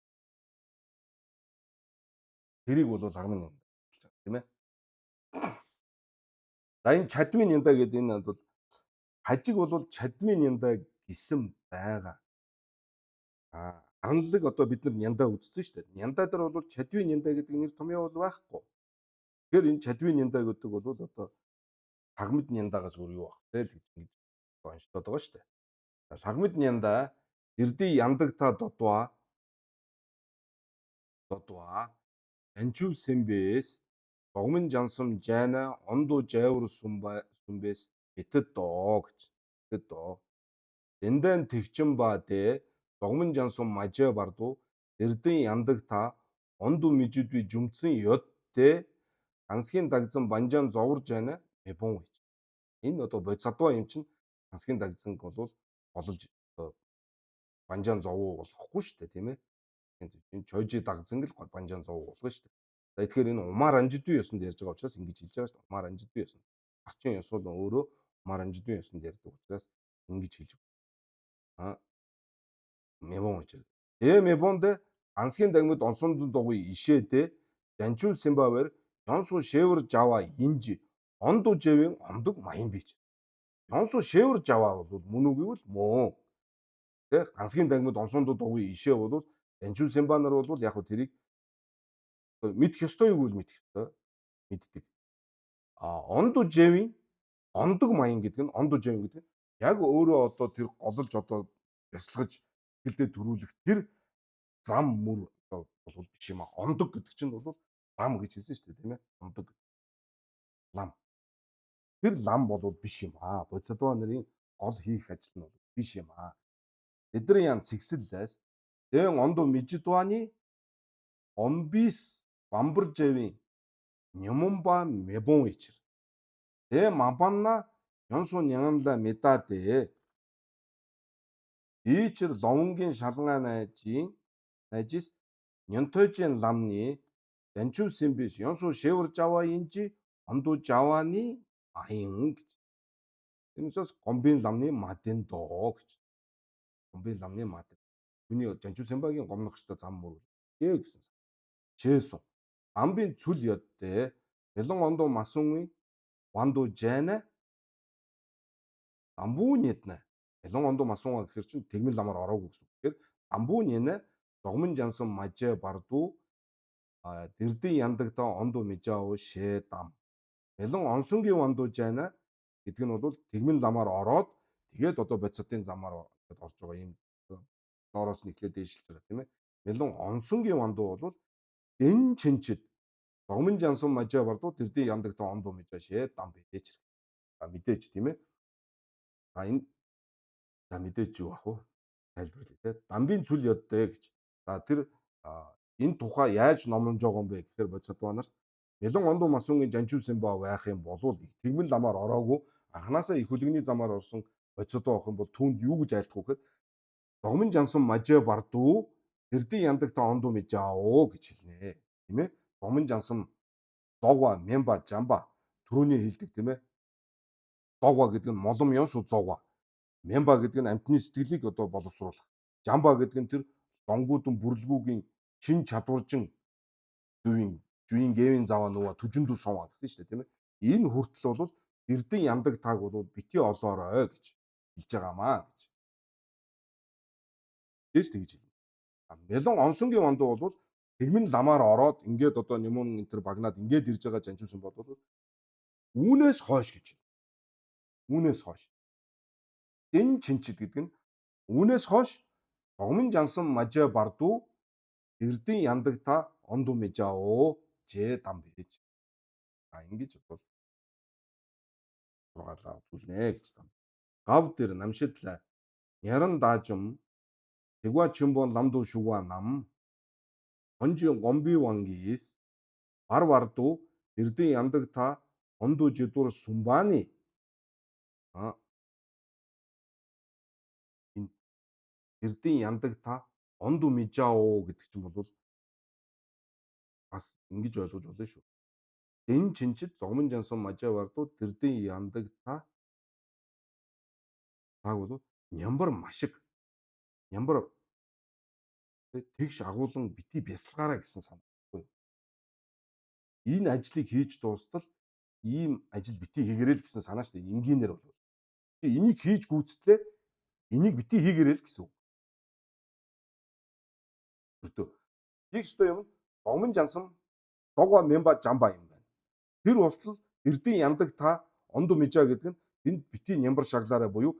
Тэрийг бол агнан юм хэлж байгаа тийм ээ. За энэ чадвын янда гэдэг энэ бол хажиг бол чадвын янда гэсэн байгаа. Анлаг одоо бид нар янда үзсэн шүү дээ. Янда дээр бол чадвын янда гэдэг нэр томьёо бол байхгүй. Тэгэхээр энэ чадвын янда гэдэг бол одоо тагмад яндагаас өөр юу баг те л гэж онцлоод байгаа шүү дээ. Тагмад янда эрдий яндаг та додва анчив сэмбэс зогмон жансам жайна онду жайвар сүмбэс битэд доо гэж. Битэд доо. Эндэн тэгчин ба дэ зогмон жансам мажаа барду эрдэн яндаг та онду мижидви жумцэн ёд дэ ансгийн дагзан банжаан зоврж байна мэбон гэж. Энэ одоо бодисадва юм чинь ансгийн дагзанг бол олж одоо банжаан зовуу болохгүй шүү дээ тийм ээ. Энэ чойжи дагзанг л банжаан зовуу болгоно шүү дээ. За тэгэхээр энэ умаар анжидви ёсонд ярьж байгаа учраас ингэж хэлж байгаа шүү дээ. Умаар анжидви ёсонд. Арчин ёс бол өөрөө умаар анжидви ёсонд ярьдаг учраас ингэж хэлж байгаа. Мэбон гэж. Мэбонд ансгийн дагмад онсонд догуй ишээдэ жанчул симбавэр Ёнсу шээвэр жава инжи онду жэвэн ондог маян бич. Ёнсу шээвэр жава бол мөн үг гэвэл мөн. Тэ ансгийн дагмад онсонд догуй ишээ бол жанчул симба нар бол яг хөө тэрийг мэдэх ёстой юу гэвэл мэдэх ёстой. Мэддэг. Онду жэвэн ондог маян гэдэг нь онду жэвэн гэдэг нь яг өөрөө одоо тэр голж одоо бясалгаж хэлдэ төрүүлэх тэр зам мөр одоо бол биш юм аа. Ондог гэдэг чинь бол лам гэж хэлсэн шүү дээ тийм ээ. Ондог лам. Тэр лам бол биш юм аа. Бодисадва нарын гол хийх ажил нь биш юм аа. Эдрийн ян цэгсэллээс эн онду мижидваны омбис бамбаржэвийн нямумба мэбон ичэр. Мамбанна Ёнсу нянганла медадэ. Ичэр ловонгийн шалгаа найжис нянтойжийн ламны жанчуу симбис Ёнсу шээвэр жава инжи онду жаваны аян гэж. Энэсээс гомбын ламны мадын доо гэж. Гомбын ламны мад. Түүний жанчуу симбагийн гомнох ёстой зам мөр гэсэн. Чээсу. Амбын цүл ёдтэй мэлэн онду масунгийн ванду жайна амбуунэднэ. Мэлэн онду масунга гэхэр чинь тэгмэл ламаар ороогүй гэсэн. Тэгэхээр амбуунэнэ зогмон жансан мажаа барду дэрдэн яндагта онду мижаав шээ дам. Мэлэн онсонгийн ванду жайна гэдэг нь бол тэгмэл ламаар ороод тэгээд одоо бодисатын замаар орж байгаа юм. Доороос нь ихлэ дээшилж байгаа тийм ээ. Мэлэн онсонгийн ванду бол дэн чинчид зогмон жансан мажаа барду дэрдэн яндагта онду мижаа шээ дам бийч. Мэдээж тийм ээ. Энэ за мэдээж юу ах вэ? Тайлбарлая те. Дамбын цүл ёдтэй гэж. За тэр энэ тухай яаж номлож байгаа юм бэ гэхээр бодисадва нар мэлэн онду масунгийн жанчул симба байх юм болов тэгмэл ламаар ороогүй анханасаа их хөлөгний замаар орсон бодисадва авах юм бол түүнд юу гэж айлтах вэ гэхээр зогмон жансан мажаа барду дэрдэн яндагта онду мижао гэж хэлнэ. Тийм ээ. Зогмон жансан зогва мемба жамба түрүүний хэлдэг тийм ээ. Зогва гэдэг нь молом ёнсу зогва. Мемба гэдэг нь амтны сэтгэлийг одоо боловсруулах. Жамба гэдэг нь тэр лонгуудын бүрэлгүйгийн шин чадваржин жуийн гэвийн заваа нөгөө түжиндүү суваа гэсэн шүү дээ тийм ээ. Энэ хүртэл бол эрдэн яндаг таг бол бити олоорой гэж хэлж байгаамаа гэж. Дээж тэгж хэлнэ. Мелон онсонгийн ондоо бол тэгмэн ламаар ороод ингээд одоо Нямун энэ төр багнаад ингээд ирж байгаа жанжуулсан бодвол үүнээс хойш гэж. Үүнээс хойш. Энэ чинчид гэдэг нь үүнээс хойш зогмон жансан мажаа бардуу эрдэн яндаг та онду мэжао жээ дам бэж. Ингэж бол сургаалаа үзүүлнэ гэж байна. Гав дээр намшидлаа. Яран даажм тэгва чимбон ламдуу шугва нам онжи гомби вангис бар барду эрдэн яндаг та онду жидур сумбани а энэ эрдэн яндаг та онду мижао гэдэг чинь бол бас ингэж ойлгож болно шүү. Дэн чинчид зогмон жансан мажаа барду эрдэн яндаг тааг бол нямбар машиг нямбар тэгш агуулan бити бясалгаараа гэсэн санаа байхгүй. Энэ ажлыг хийж дуустал ийм ажил бити хийгэрэй л гэсэн санаа шүү дээ. Энгийнээр бол. Тэгээ энийг хийж гүйцэтлээ энийг бити хийгэрэй л гэсэн үг. Өртөө. Хийх ёстой юм гомон жансан догва мемба жамба юм байна. Тэр болтол эрдэн яндаг та онду мижаа гэдэг нь тэнд бити нямбар шаглаараа буюу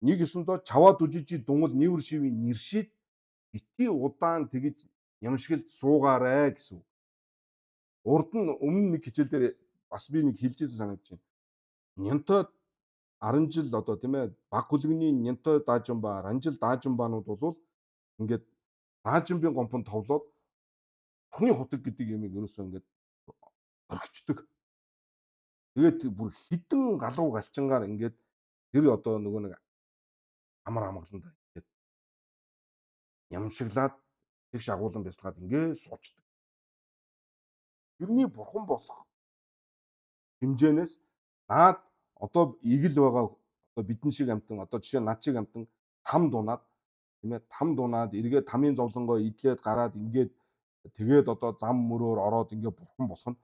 нэг ёсондоо чаваад үжижи дунгал нийвэр шивийн нэршид бити удаан тэгж ямшигт суугаарай гэсэн. Урд нь өмнө нэг хичээл дээр бас би нэг хэлжсэн санагдаж байна. Нянтой 10 жил одоо тийм ээ баг хөлгөний нянтой даажимба, ранжил даажимбаанууд бол ингээд даажимбын гомпон товлоод тохны хутаг гэдэг юмыг ерөөсөө ингээд орхичдөг. Тэгээд бүр хідэн галуу галчингаар ингээд тэр одоо нөгөө нэг амар амгаланд ингээд ямшиглаад тэгш агуулan бясалгаад ингээд суучдаг. Тэрний бурхан болох хэмжээнээс наад одоо игэл байгаа одоо бидэн шиг амтан одоо жишээ над шиг амтан там дунаад тийм ээ там дунаад эргээд тамийн зовлонгоо идлээд гараад ингээд тэгээд одоо зам мөрөөр ороод ингээд бурхан болох нь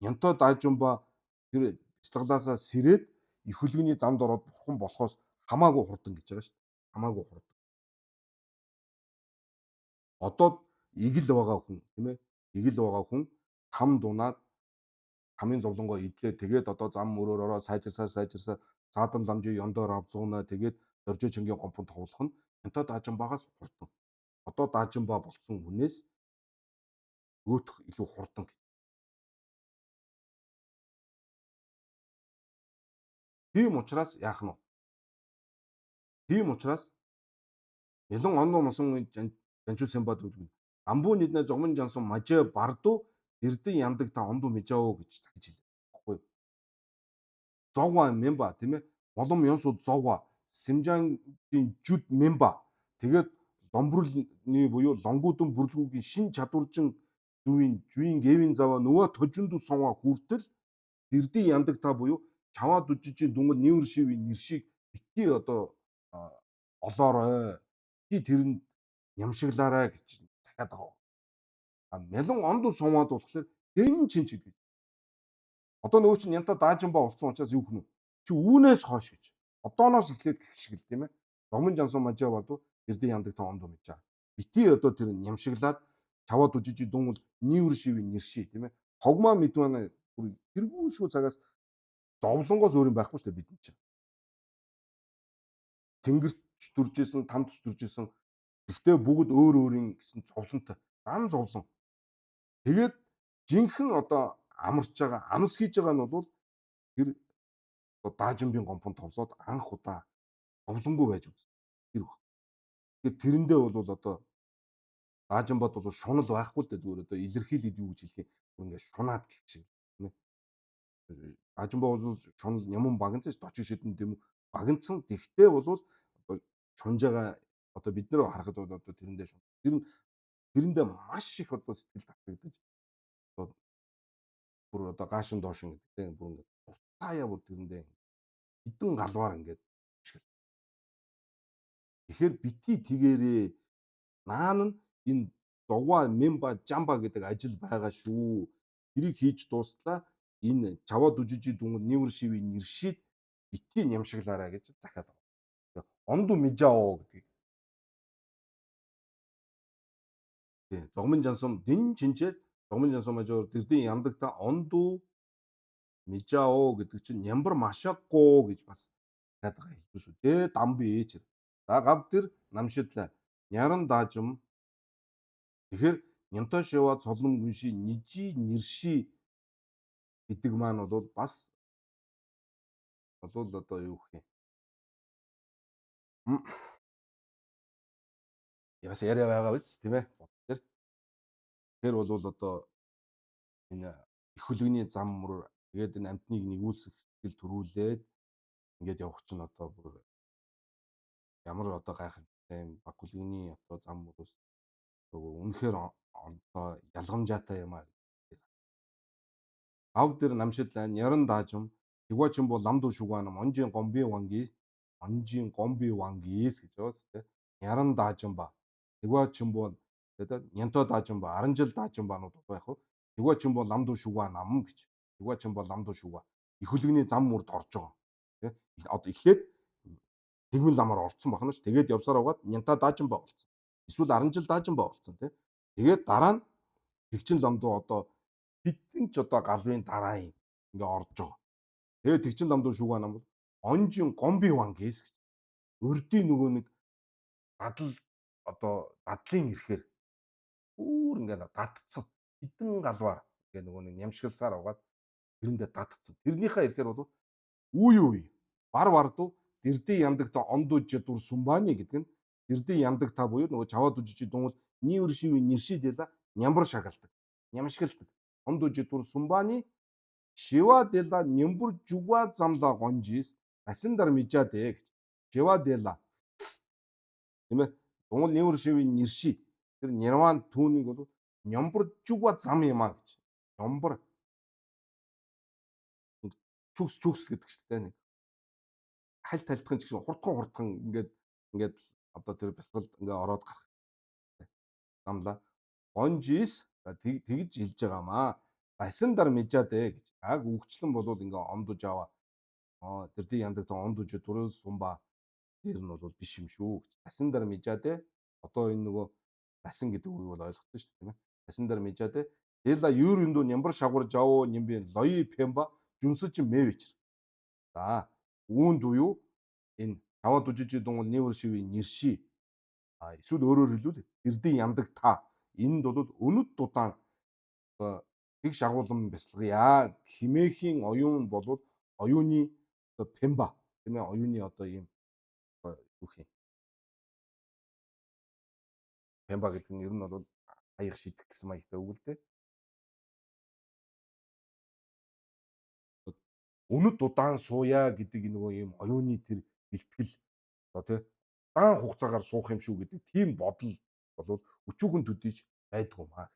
нянтой даажумба тэр бяцлаглаасаа сэрээд их хөлгөний замд ороод бурхан болохоос хамаагүй хурдан гэж байгаа шүү дээ. Хамаагүй хурдан. Одоо игэл байгаа хүн тийм ээ игэл байгаа хүн там дунаад тамийн зовлонгоо идлээ тэгээд одоо зам мөрөөр ороо сайжирсаар цаадан ламжийн ёндоор авзуунаа тэгээд дөржөө чангийн гомпон тоглох нь янтой даажимбаагаас хурдан. Одоо даажимбаа болсон хүнээс өөх илүү хурдан. Тийм учраас яах нь вэ? Тийм учраас Мелон онно мосон жанчуу сэмбад үлгэн. Амбуу нийтнэ зогмон жансан мажаа барду эрдэн яндаг та онду мэжао гэж загж хэлээ. Баггүй. Зогва мемба тийм ээ. Молом ёнсууд зогва. Симжангийн жүд мемба. Тэгээд ломбрулны буюу лонгуудын бүрлгүүгийн шин чадваржин жуийн гэвийн заваа нөгөө тожиндүү сонго хүртэл эрдэн яндаг та буюу чаваад үжижийн дүнгэл нийвэр шивийн нэршийг битгий одоо олоорой. Би тэрэнд нямшиглаарай гэж дахиад байгаа. Мелон ондоо сумаад болохоор хэн чинь ч гэдэг. Одоо нөгөө чинь янта даажимба болсон учраас юу гэнэ? Чи үүнээс хойш гэж. Одооноос эхлээд гэх шиг л тийм ээ. Зогмон жансан мажаа бадуу эрдэн яндаг та ондоо мэжаа. Бити одоо тэр нямшиглаад чаваад үжижи дүнгэл нийвэр шивийн нэрший тийм ээ. Тогмоо мэдвэнэ тэргүй шүү цагаас зовлонгоос өөр юм байхгүй шүү дээ бидний чинь. Тэнгэрч дүржсэн, тамч дүржсэн. Гэхдээ бүгд өөр өөрийн гэсэн зовлонтой. Дан зовлон. Тэгээд жинхэнэ одоо амарч байгаа, амс хийж байгаа нь бол тэр даажимбын гомпон товлоод анх удаа зовлонгүй байж үзсэн. Тэр баг. Тэгээд тэрэндээ бол одоо даажимбод бол шунал байхгүй л дээ зүгээр одоо илэрхийлээд юу гэж хэлэх юм. Ингээд шунаад гэх шиг тийм ээ. Даажимбо бол шунал нямун багцсан ш дочиг шидэн тийм багцсан. Тэгтээ бол одоо шунж байгаа одоо бид нэр харахад бол одоо тэрэндээ шун. Тэрэндээ маш их одоо сэтгэл татагдаж одоо бүр одоо гаашин доошин гэдэг тийм бүр ингээд дуртаяа бүр тэрэндээ хідэн галваар ингээд Тэгэхээр битгий тэгээрээ наан нь энэ дугуй, мемба, жамба гэдэг ажил байгаа шүү. Тэрийг хийж дууслаа энэ чаваад үжижи дүнгэл нивэр шивийн нэршид битгий нямшиглаарай гэж захиад байгаа. Онду мижао гэдэг. Тий. Зогмын жансум дин чинчээд зогмын жансум ажоор дэрдийн яндагта онду мижао гэдэг чинь нямбар машаагүй гэж бас захиад байгаа хэлбэр шүү. Тэ дамби ээч. За гав тэр намшидлаа. Няран даажим. Тэгэхээр нямтошиваа цолом гүнши нижи нэрши гэдэг маань бол бас одоо юу гэх юм. Бас яриа байгаа биз тийм ээ. Тэр бол одоо энэ их хөлөгний зам мөр тэгээд энэ амтныг нэгүүлсэх сэтгэл төрүүлээд ингээд явах чинь одоо бүр ямар одоо гайхалтай юм баг хөлөгний одоо зам мөрөөс үнэхээр одоо ялгамжаатай юм аа. Ав дээр намшидлаа няран даажим тэгвачин бол ламдуу шугаанам онжийн гомби вангис гэж байгаа зү. Няран даажим ба тэгвачин бол тэгээд нянто даажим ба аранжил даажим банууд байх уу. Тэгвачин бол ламдуу шугаанам гэж. Тэгвачин бол ламдуу шугаа. Их хөлөгний зам мөрд орж байгаа. Тэ одоо эхлээд тэгмэл ламаар орцсон бахна ш. Тэгээд явсаар угаад нянта даажим ба болцсон. Эсвэл аранжил даажим ба болцсон тий. Тэгээд дараа нь тэгчин ламдуу одоо хэдэн ч одоо галвын дараа юм ингээ орж байгаа. Тэгээд тэгчин ламдуу шүүгээ нам бол онжийн гомби вангис гэж. Өрдийн нөгөө нэг дадал одоо дадлын ирэхээр бүр ингээ дадцсан. Хэдэн галваар ингээ нөгөө нэг нямшгалсаар угаад тэрэндээ дадцсан. Тэрнийхээ ирэхээр бол үе бар бардуу дэрдээ яндагта ондууж дур сумбааны гэдэг нь дэрдээ яндагта буюу нөгөө чаваад үжиж дунгал нийвэр шивийн нэршидэла нямбар шагалдаг. Нямшгалдаг. Ондууж дур сумбааны Шива дела нямбар жуга замла гонжис асиндар мижадэ гэж. Шива дела тийм ээ. Дунгал нийвэр шивийн нэрши тэр нирван түүнийг бол нямбар жуга зам юм а гэж. Нямбар чүкс гэдэг чинь тэ нэг халь талтхан ч гэсэн хурдхан ингээд одоо тэр бясалгалд ингээ ороод гарах замла гонжис тэгж хэлж байгаамаа. Асиндар мижадэ гэж. Яг үгчлэн болвол ингээ ондож аваа. Тэрдээ яндаг та ондож дурс сумба тэр нь бол биш юм шүү гэж. Асиндар мижадэ одоо энэ нөгөө дасан гэдэг үг бол ойлгосон шүү дээ тийм ээ. Асиндар мижадэ дела юрүндөө нямбар шагвар жавоо нямби лои пемба жүнсэж мэвч. За үүнд буюу энэ таваад үжиж дунгал нээвэр шивийн нэрши эсвэл өөрөөр хэлбэл эрдийн яндаг та энд бол өнөд дудаан тэг шагуулсан бясалгая химээхийн оюун болвол оюуны одоо пемба тийм ээ оюуны одоо ийм юу юм пемба гэдэг нь ер нь бол хаяг шидэх гэсэн маягтай үг л дээ. Өнөд удаан сууя гэдэг нөгөө ийм оюуны тэр бэлтгэл одоо тий удаан хугацаагаар суух юм шүү гэдэг тийм бодол болвол өчүүгэн төдийч байдгүй маа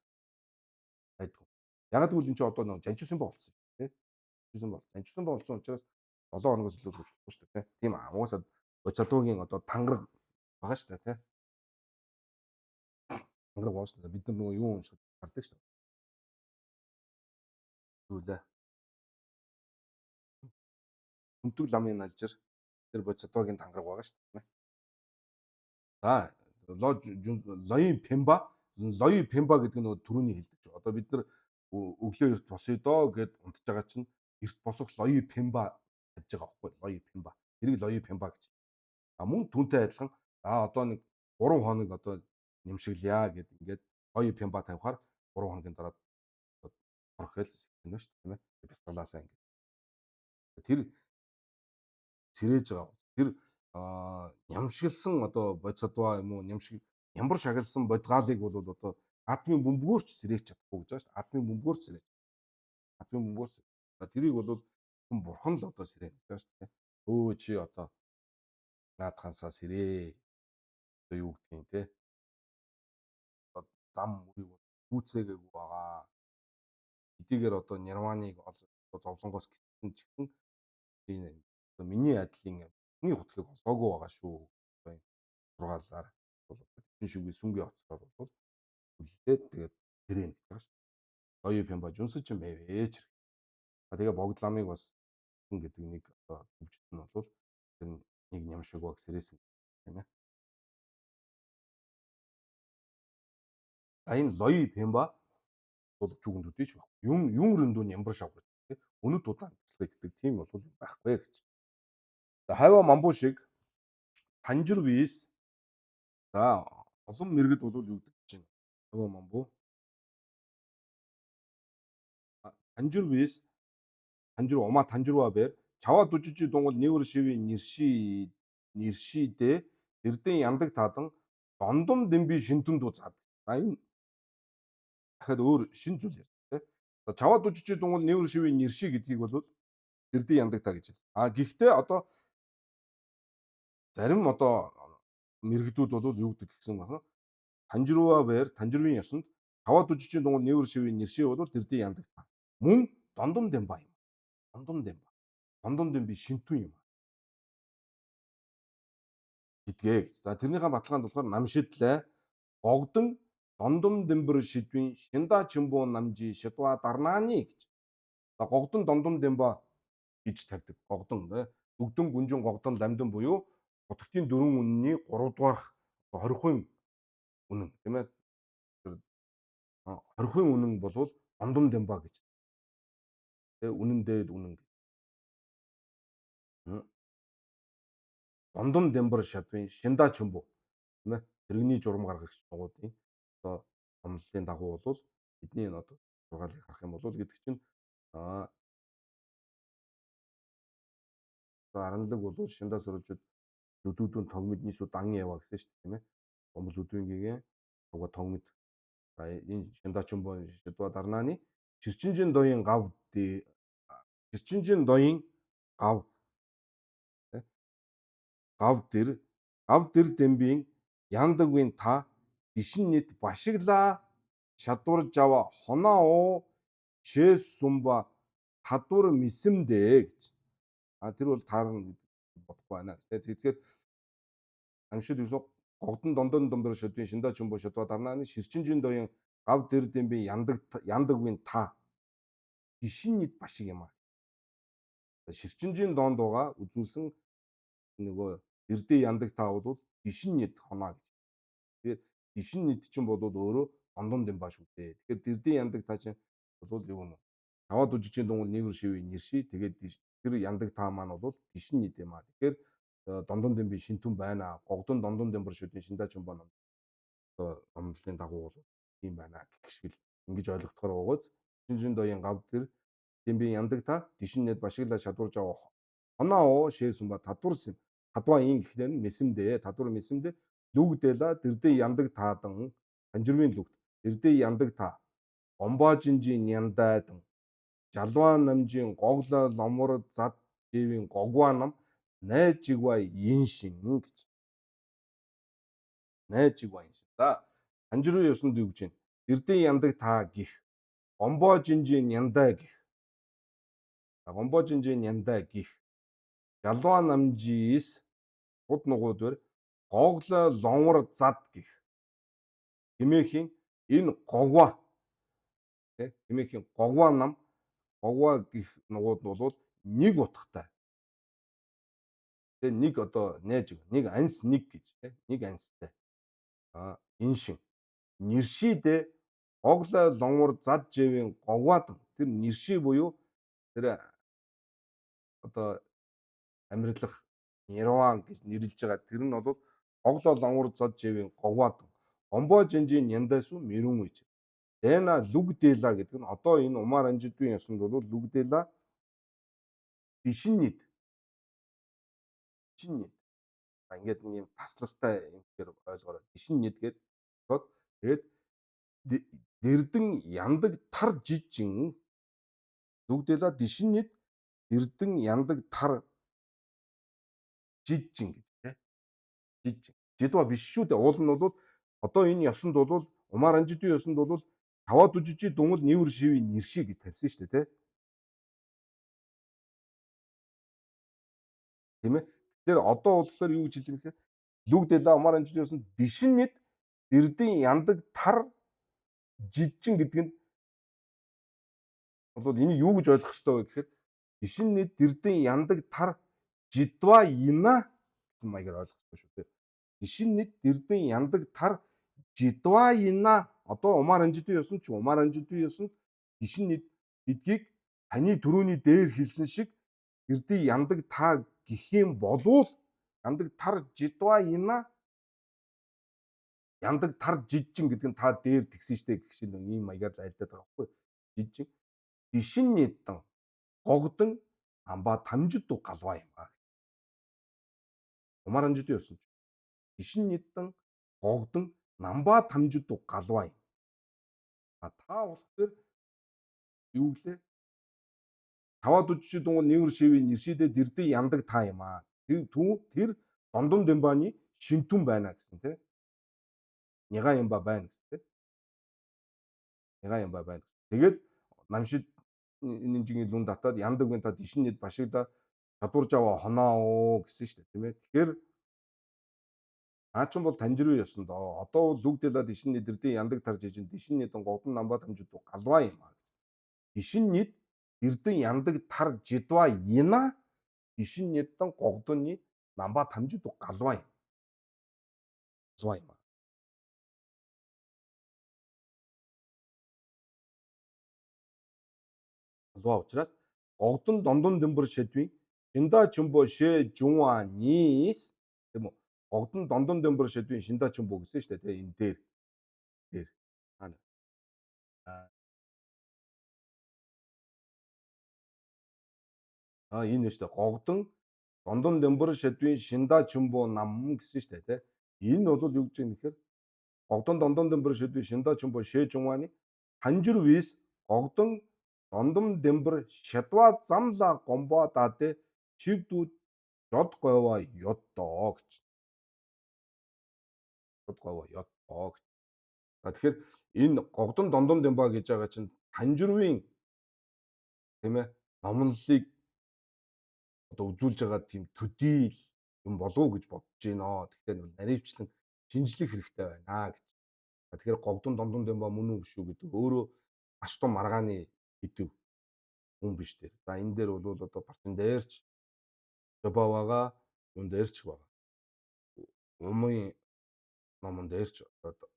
байдгүй. Ягаад гэвэл энэ ч одоо нэг жанчуусан болсон тий. Жанчуусан болсон учраас 7 хоногоос илүү сууж болохгүй шүү дээ тий. Тийм угаасаа боцодуугийн одоо тангараг байгаа шүү дээ тий. Тангараг байгаа шүү дээ. Бид нар нөгөө юу унших гардаг шүү дээ. Зүйлээ. Хүнтэг ламын налжир тэр боцодуугийн тангараг байгаа шүү дээ. За лои пемба гэдэг нь нөгөө түрүүний хэлдэг. Одоо бид нар өглөө эрт босъё доо гэд унтж байгаа чинь эрт босох лои пемба гэж байгаа байхгүй лои пемба. Тэрийг лои пемба гэж. Мөн түүнтэй адилхан одоо нэг 3 хоног одоо нэмшиглэя гэд ингээд лои пемба тавихаар 3 хоногийн дараа орхиол юм шүү дээ тийм ээ. Бясалгалаасаа ингээд. Тэр цэрэж байгаа. Тэр нямшиглсан одоо бодисодва юм уу нямбар шагналсан бодгаалыг бол одоо атмын бөмбөгөөрч сэрэж чадахгүй гэж байгаа шүү дээ. Атмын бөмбөгөөрч сэрэж. Атмын бөмбөгөөрч. Тэрийг бол хүн бурхан л одоо сэрэж гэж байгаа шүү дээ. Өө чи одоо наадхансаа сэрээ. Одоо юу гэдэг юм те. Одоо зам мөрийг гүйцээгээгүй байгаа. Эдгээр одоо нирваныг зовлонгоос гитсэн ч гэсэн тийм одоо миний адилын хүний хутгийг олгоогүй байгаа шүү. сургаалаар бол шүншүгийн сүнгийн оцроор бол үлдээд тэгээд тэрэн гэж байгаа шүү дээ. Оюу пямба жүнсэж юм ээч. Тэгээ богд ламыг бас хүн гэдэг нэг одоо төвчт нь бол тэр нэг ням шиг баг сэрээсэн тийм ээ. А энэ лои пямба бол жүгэн төдийч баг. Юм рөндөө нямбар шавгар тийм. Өнөд удаан таслах гэдэг тийм бол байхгүй гэж. За хайва мамбуу шиг танжир виз за олон мэрэгд бол юу гэдэг чинь хайва мамбуу танжир виз танжир ума танжирва бэр чава дужижи дунгол нэвэр шиви нэршидэ эрдэн яндаг таадан дондом дэмби шинтэн дузаад. За энэ дахиад өөр шин зүйл ярьж байна. За чава дужижи дунгол нэвэр шиви нэрши гэдгийг бол эрдэн яндаг таа гэж хэлсэн. А гэхдээ одоо зарим одоо мэрэгдүүд бол юу гэдэг гэсэн байна. Танжирва бэр танжирвын ёсонд чава дужижи дунгол нэвэр шиви нэрши бол эрдэн яндаг таа. Мөн дондом дэм ба юм. Дондом дэм ба. Дондом дэм би шинтэн юм гэдгээ гэж. За тэрнийхээ баталгаанд болохоор намшидлаа гогдон дондом дэмбэр шидвийн шинда чимбуу намжи шидва дарнааны гэж. За гогдон дондом дэмба гэж тавьдаг. Гогдон дүгдэн гүнжин гогдон ламдан буюу утгтын 4 үнний 3 дугаарх 20% үнэн тийм ээ. 20% үнэн болвол дондом дэмба гэж. Тэгээ үнэн дээд үнэн гэж. Дондом дэмбэр шидвийн шинда чимбуу тийм ээ. Тэрэгний журам гаргагч нугуудын одоо томлолын дагуу бол бидний энэ одоо сургаалыг харах юм бол гэдэг чинь аранлаг бол шиндаа сурвалжууд нүдүүдэн тогмид нийсүү дан ява гэсэн шүү дээ тийм ээ. Гомбол үдвэнгийн уга тогмид энэ шиндаачин боо шидва дарнааны чирчинжин доён гав чирчинжин доён гав гав дэр дэмбийн яндагвын та ишин нийт башигла шадвар жава хоноо шээс сумба татвар мисэмдээ гэж. Тэр бол таарна бодохгүй байна. Тэгэхээр амшид юусоо гогдон дондон домбор шодын шиндаа чумбо шодва дарнааны ширчинжин доён гав дэр дэмбийн яндагвын та ишин нийт башиг юм аа. Ширчинжин доондууга үзүүлсэн нөгөө эрдээ яндаг та бол дишин нийт хоноо гэж. Тэгээд дишин нийт чинь бол өөрөө дондон дэм баш үтэй. Тэгэхээр эрдээ яндаг та чинь бол юу юм? Таваад үжижийн дунгал нэгэр шивийн нэрши тэгээд тэр яндаг та маань бол дишин нийт юм аа. Тэгэхээр дондон дэм би шинтэн байна. Гогдон дондон дэм бүр шүдийн шиндаач юм байна. Одоо номлолын дагуу бол тийм байна гэх шиг л ингэж ойлгохоор байгаач. Шинжин доён гав тэр дэмби яндаг та дишин нийт башигла шадварж аваа хоноо шээс юм ба татварсан хадва ин гэхлээр месэндээ татвар месэндээ лүгдээла дэрдээ яндаг таадан анжирвын лүгт дэрдээ яндаг та омбаажинжин яндайдан жалваа намжин гогло ломор зад дэвийн гогва нам найжигва иншин гэж. Найжигва иншин. За анжирвын ёсонд юу гэж байна? Дэрдээ яндаг та гих омбаажинжин яндай гих. Омбаажинжин яндай гих жалваа намжис гуд нугуудвэр гогло ломор зад гих хэмээхийн энэ гогва хэмээхийн гогва нам гогва гих нугууд бол нэг утгатай. Тэгээ нэг одоо найж нэг анс нэг гэж нэг анстай. Иншин нэршидэ гогло ломор зад живийн гогвад тэр нэрши буюу тэр одоо амьдралах нирван гэж нэрлэж байгаа. Тэр нь бол гогло ломор зад живийн гогвад гомбо жинжин яндайсу мэрүүн үйч. Дэна лүгдээла гэдэг нь одоо энэ умаар анжидвын ёсонд бол лүгдээла дишин нийт. Ингээд нэг юм таслалтай юм гэхээр ойлгоорой. Дишин нийт гэдэг. Тэгээд дэрдэн яндаг тар жижин лүгдээла дишин нийт дэрдэн яндаг тар жижин гэж тийм. Жижин. Жидва биш шүү дээ. Уул нь бол одоо энэ ёсонд бол умаар анжидвын ёсонд бол таваад үжижи дунгал нэвэр шивийн нэрши гэж тавьсан шүү дээ тийм ээ. Тэгэхээр одоо болохоор юу гэж хэлж байгаа юм бэ? Лүгдэлэ умаар амжилт юусан дишин нэт эрдэн яндаг тар жижигчин гэдэг нь бол энийг юу гэж ойлгох ёстой вэ гэхээр дишин нэт эрдэн яндаг тар жидва ина гэсэн маягаар ойлгох ёстой шүү дээ. Дишин нэт эрдэн яндаг тар жидва ина одоо умаар амжилт юусан ч умаар амжилт юусан дишин нэт гэдгийг таны түрүүний дээр хэлсэн шиг эрдэн яндаг та гэх юм болвол яндаг тар жидва ина яндаг тар жижигчин гэдэг нь та дээр тэгсэн штэ гэх шиг ийм маягаар айлдаад байгаа байхгүй жижиг дишин нэтэн гогдон амба тамжид галваа юм аа. Умаар амжилт юусан ч дишин нэтэн гогдон намба тамжид галваа юм. Та болохоор юу гэлээ таваад үжиж дунгал нэмэр шивийн нэршидэд эрдэн яндаг та юм аа. Тэр дондон дембаны шинтүн байна гэсэн тийм. Няга юм ба байна гэсэн тийм. Няга юм ба байна гэсэн. Тэгээд намшид энэ жигийн лүн татаад яндаг вэ та дишин нэт башигда чадварж аваа хоноо гэсэн шүү дээ тийм ээ. Тэгэхээр наачин бол танжируу ёсон доо. Одоо бол лүгдэлээд дишин нэт эрдэн яндаг тарж ижин дишин нэтэн говдон намба тамжид галваа юм аа. Дишин нэт эрдэн яндаг тар жидва ина дишин нэтэн гогдоны намба тамжид галваа юм. Галваа юм. Галваа учраас гогдон дондон дөмбөр шэдвийн шинда чумбо шэ жунва нис тийм үү? Гогдон дондон дөмбөр шэдвийн шинда чумбо гэсэн шүү дээ тийм энэ дээр. Энэ нь шүү дээ. Гогдон дондон дөмбөр шэдвийн шинда чумбо нам гэсэн шүү дээ тийм. Энэ бол юу гэж юм нэхэр гогдон дондон дөмбөр шэдвийн шинда чумбо шэ жунваны танжир вис гогдон дондон дөмбөр шадва замла гомбо дааде чигдүүд жод говаа ёддоо гэж. Жод говаа ёддоо гэж. Тэгэхээр энэ гогдон дондон дөмбө гэж байгаа чинь танжирвын тийм ээ номлолыг одоо үзүүлж байгаа тийм төдийл юм болов уу гэж бодож байна. Тэгтээ нь наривчлан шинжлэх хэрэгтэй байна гэж. Тэгэхээр говдон дондон дэм ба мөн үү шүү гэдэг өөрөө маш том маргааны хэдв хүн биш дээр. За энэ дээр бол одоо барчин дээрч Жобавага юун дээрч байгаа. Умын номон дээрч одоо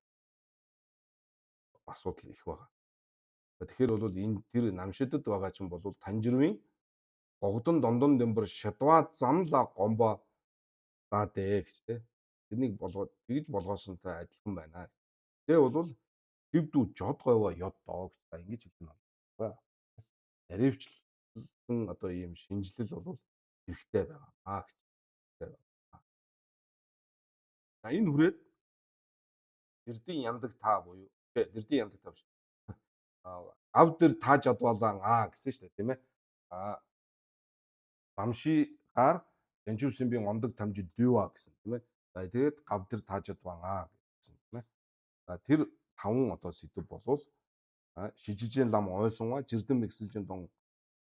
асуудал их байгаа. Тэгэхээр бол энэ тэр намшидад байгаа чинь бол танжирвын гогдон дондон дэм бүр шадва замла гомбо дааде гэж тэ. Тэрнийг болгоод тэгж болгоосонтой адилхан байна. Тэгээ бол хэвдүү жод говоо ёддоо гэж та ингэж хэлсэн байна. Наривчлсан одоо ийм шинжилэл бол хэрэгтэй байгаа гэж. За энэ хүрээд эрдэн яндаг та буюу эрдэн яндаг та биш. Ав дээр тааж адвалаа гэсэн шүү дээ тийм ээ. Замшигаар Жанжуусимбийн ондог тамжид дүүва гэсэн тийм ээ. За тэгээд гав дээр тааж адваа гэсэн тийм ээ. За тэр таван одоо сэдв болвол шижижэн лам ойсонва жирдэн мэгсэлжэн дон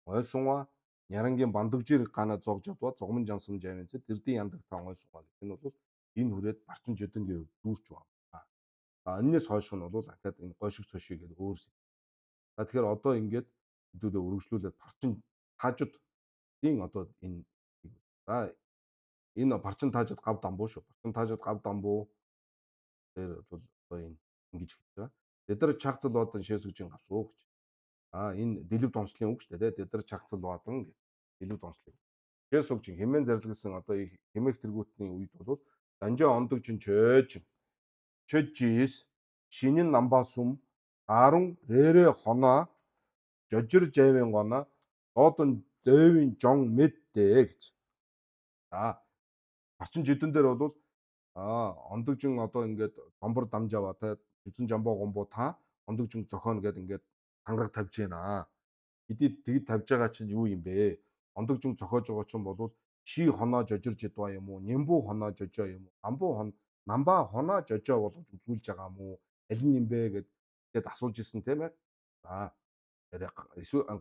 ойсонва нярангийн бандагжир гана зогж адва зогмон жансам жавэнцэд эрдэн яндаг та ойсонва гэх нь бол энэ хүрээд барчин жөдөнгийн хувьд дүүрч байна. Энэс хойш нь бол дахиад энэ гойшиг цошиг гэдэг өөр. За тэгэхээр одоо ингээд хэдүүлээ үргэлжлүүлээд барчин таажуудын одоо энэ за энэ барчин таажууд гав дамбуу шүү. Барчин таажууд гав дамбуу дээр бол одоо энэ ингэж хэлж байгаа. Дэдэр чагцал бадан шээсүжин гавсуу гэж. Энэ дэлгэв донслын үг шүү дээ. Дэдэр чагцал бадан гэх дэлгэв донслын. Шээсүжин хэмээн зарлигсан одоо хэмээх тэргүүтний үед бол данжаа ондог чин чөжжис шинэн намбаа сум 10 рэрэ хоноо жожир жавын гона доодон дэвийн жон мэддээ гэж. За орчин жидэн дээр бол ондогжин одоо ингээд гомбор дамж аваа та зүзэн жамбоо гомбоо та ондогжин зохионо гэд ингээд хангараг тавьж байна. Хэдий тэгэд тавьж байгаа чинь юу юм бэ? Ондогжин зохиож байгаа чинь бол ши хоноо жожир жидва юм уу? Нямбу хоноо жожоо юм уу? Намбаа хоноо жожоо болгож үзүүлж байгаа юм уу? Аль нь юм бэ гэд асууж исэн тийм ээ. За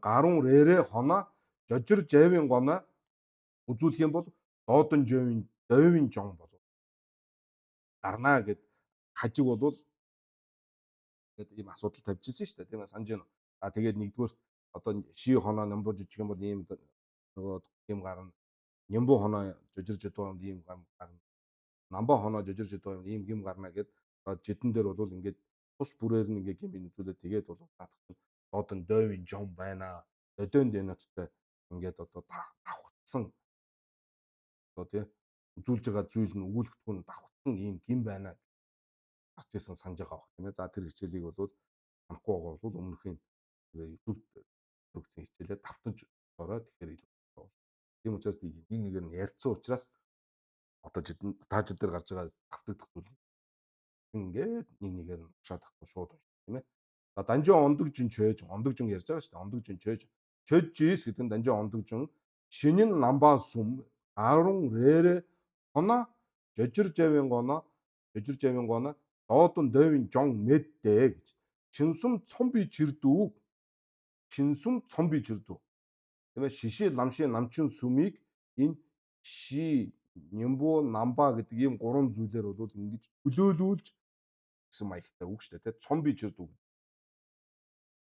гарун рэрэ хоноо жожир жавын гоноо үзүүлэх юм бол доодон дэвийн жон болов. гарнаа гэд хажиг болвол гэдэг ийм асуудал тавьж ирсэн шүү дээ. Тийм ээ, санаж байна уу? Тэгээд нэгдүгээр одоо ши хоноо нямбуу жижиг юм бол ийм нөгөө ийм гарна. Нямбуу хоноо жижир жидуу юм ийм гарна. Намбаа хоноо жижир жидуу юм ийм гим гарна гэд жидэн дээр бол ингээд тус бүрээр нь ингээ гим үзүүлээд тэгээд бол наадах чинь доод нь дойвын жом байна. Додонд энэттэй ингээд одоо давхцсан одоо тий үзүүлж байгаа зүйл нь өгүүлэхдгүй нь давхцсан ийм гим байна гарч исэн санаж байгаа бох тийм ээ. За тэр хичээлийг бол хамахгүй байгаа бол өмнөхийн YouTube төгсөн хичээлээ давтаж ороо тэгэхээр илүү. Тийм учраас нэг нэгээр нь ярьцсан учраас одоо таажид дээр гарч байгаа давтагдах зүйл ингээд нэг нэгээр нь уушаад тахгүй шууд унш тийм ээ. За данжин ондогжин чөөж ондогжин ярьж байгаа шүү дээ. Ондогжин чөөжжис гэдэг нь данжин ондогжин шинэн намбаа сүм 10 рээрэ хона жожир жавын гона доодон дэвин жон мэддэ гэж чинсүм цомби чирдүү тийм ээ шишээ ламшээ намчин сүмийг энэ ши нямбуу намбаа гэдэг ийм гурван зүйлээр бол ингэж төлөөлүүлж гэсэн маягтай үг шүү дээ. Цомби чирдүү.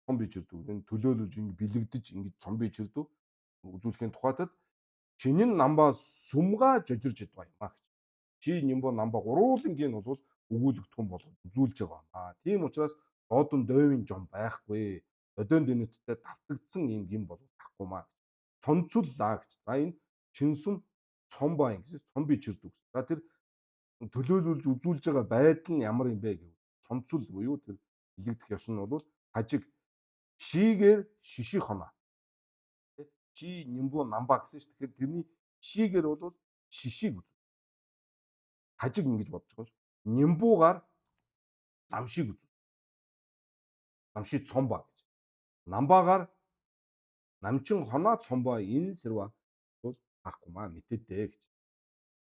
Энэ төлөөлүүлж ингэ бэлэгдэж ингэ цомби чирдүү үзүүлэхийн тухайтад шинэн намбаа сүмга жожирж идваа юм а гэж. Чи нямбуу намбаа гурвуулангийн бол өгүүлэгдэхүүн болгож үзүүлж байгаа. Тийм учраас доодон дойвын жом байхгүй. Додонд дэнэттэй давтагдсан юм гин бол тахгүй маа. Цонцуллаа гэж. За энэ шинсүм цомбаа гэсэн цомби чирдүү гэсэн. За тэр төлөөлүүлж үзүүлж байгаа байдал нь ямар юм бэ гэвэл цонцул буюу тэр илэгдэх ёс нь бол хажиг шигээр шиших хоноо. Чи нямбуу намбаа гэсэн шүү. Тэгэхээр тэрний шигээр бол шишиг үз. Хажиг ингэж бодож байгаа шүү. Нямбуугаар намшиг үз. Намшиг цомбаа гэж. Намбаагаар намчин хоноо цомбоо энэ сэрва бол харахгүй маа мэдээдээ гэж.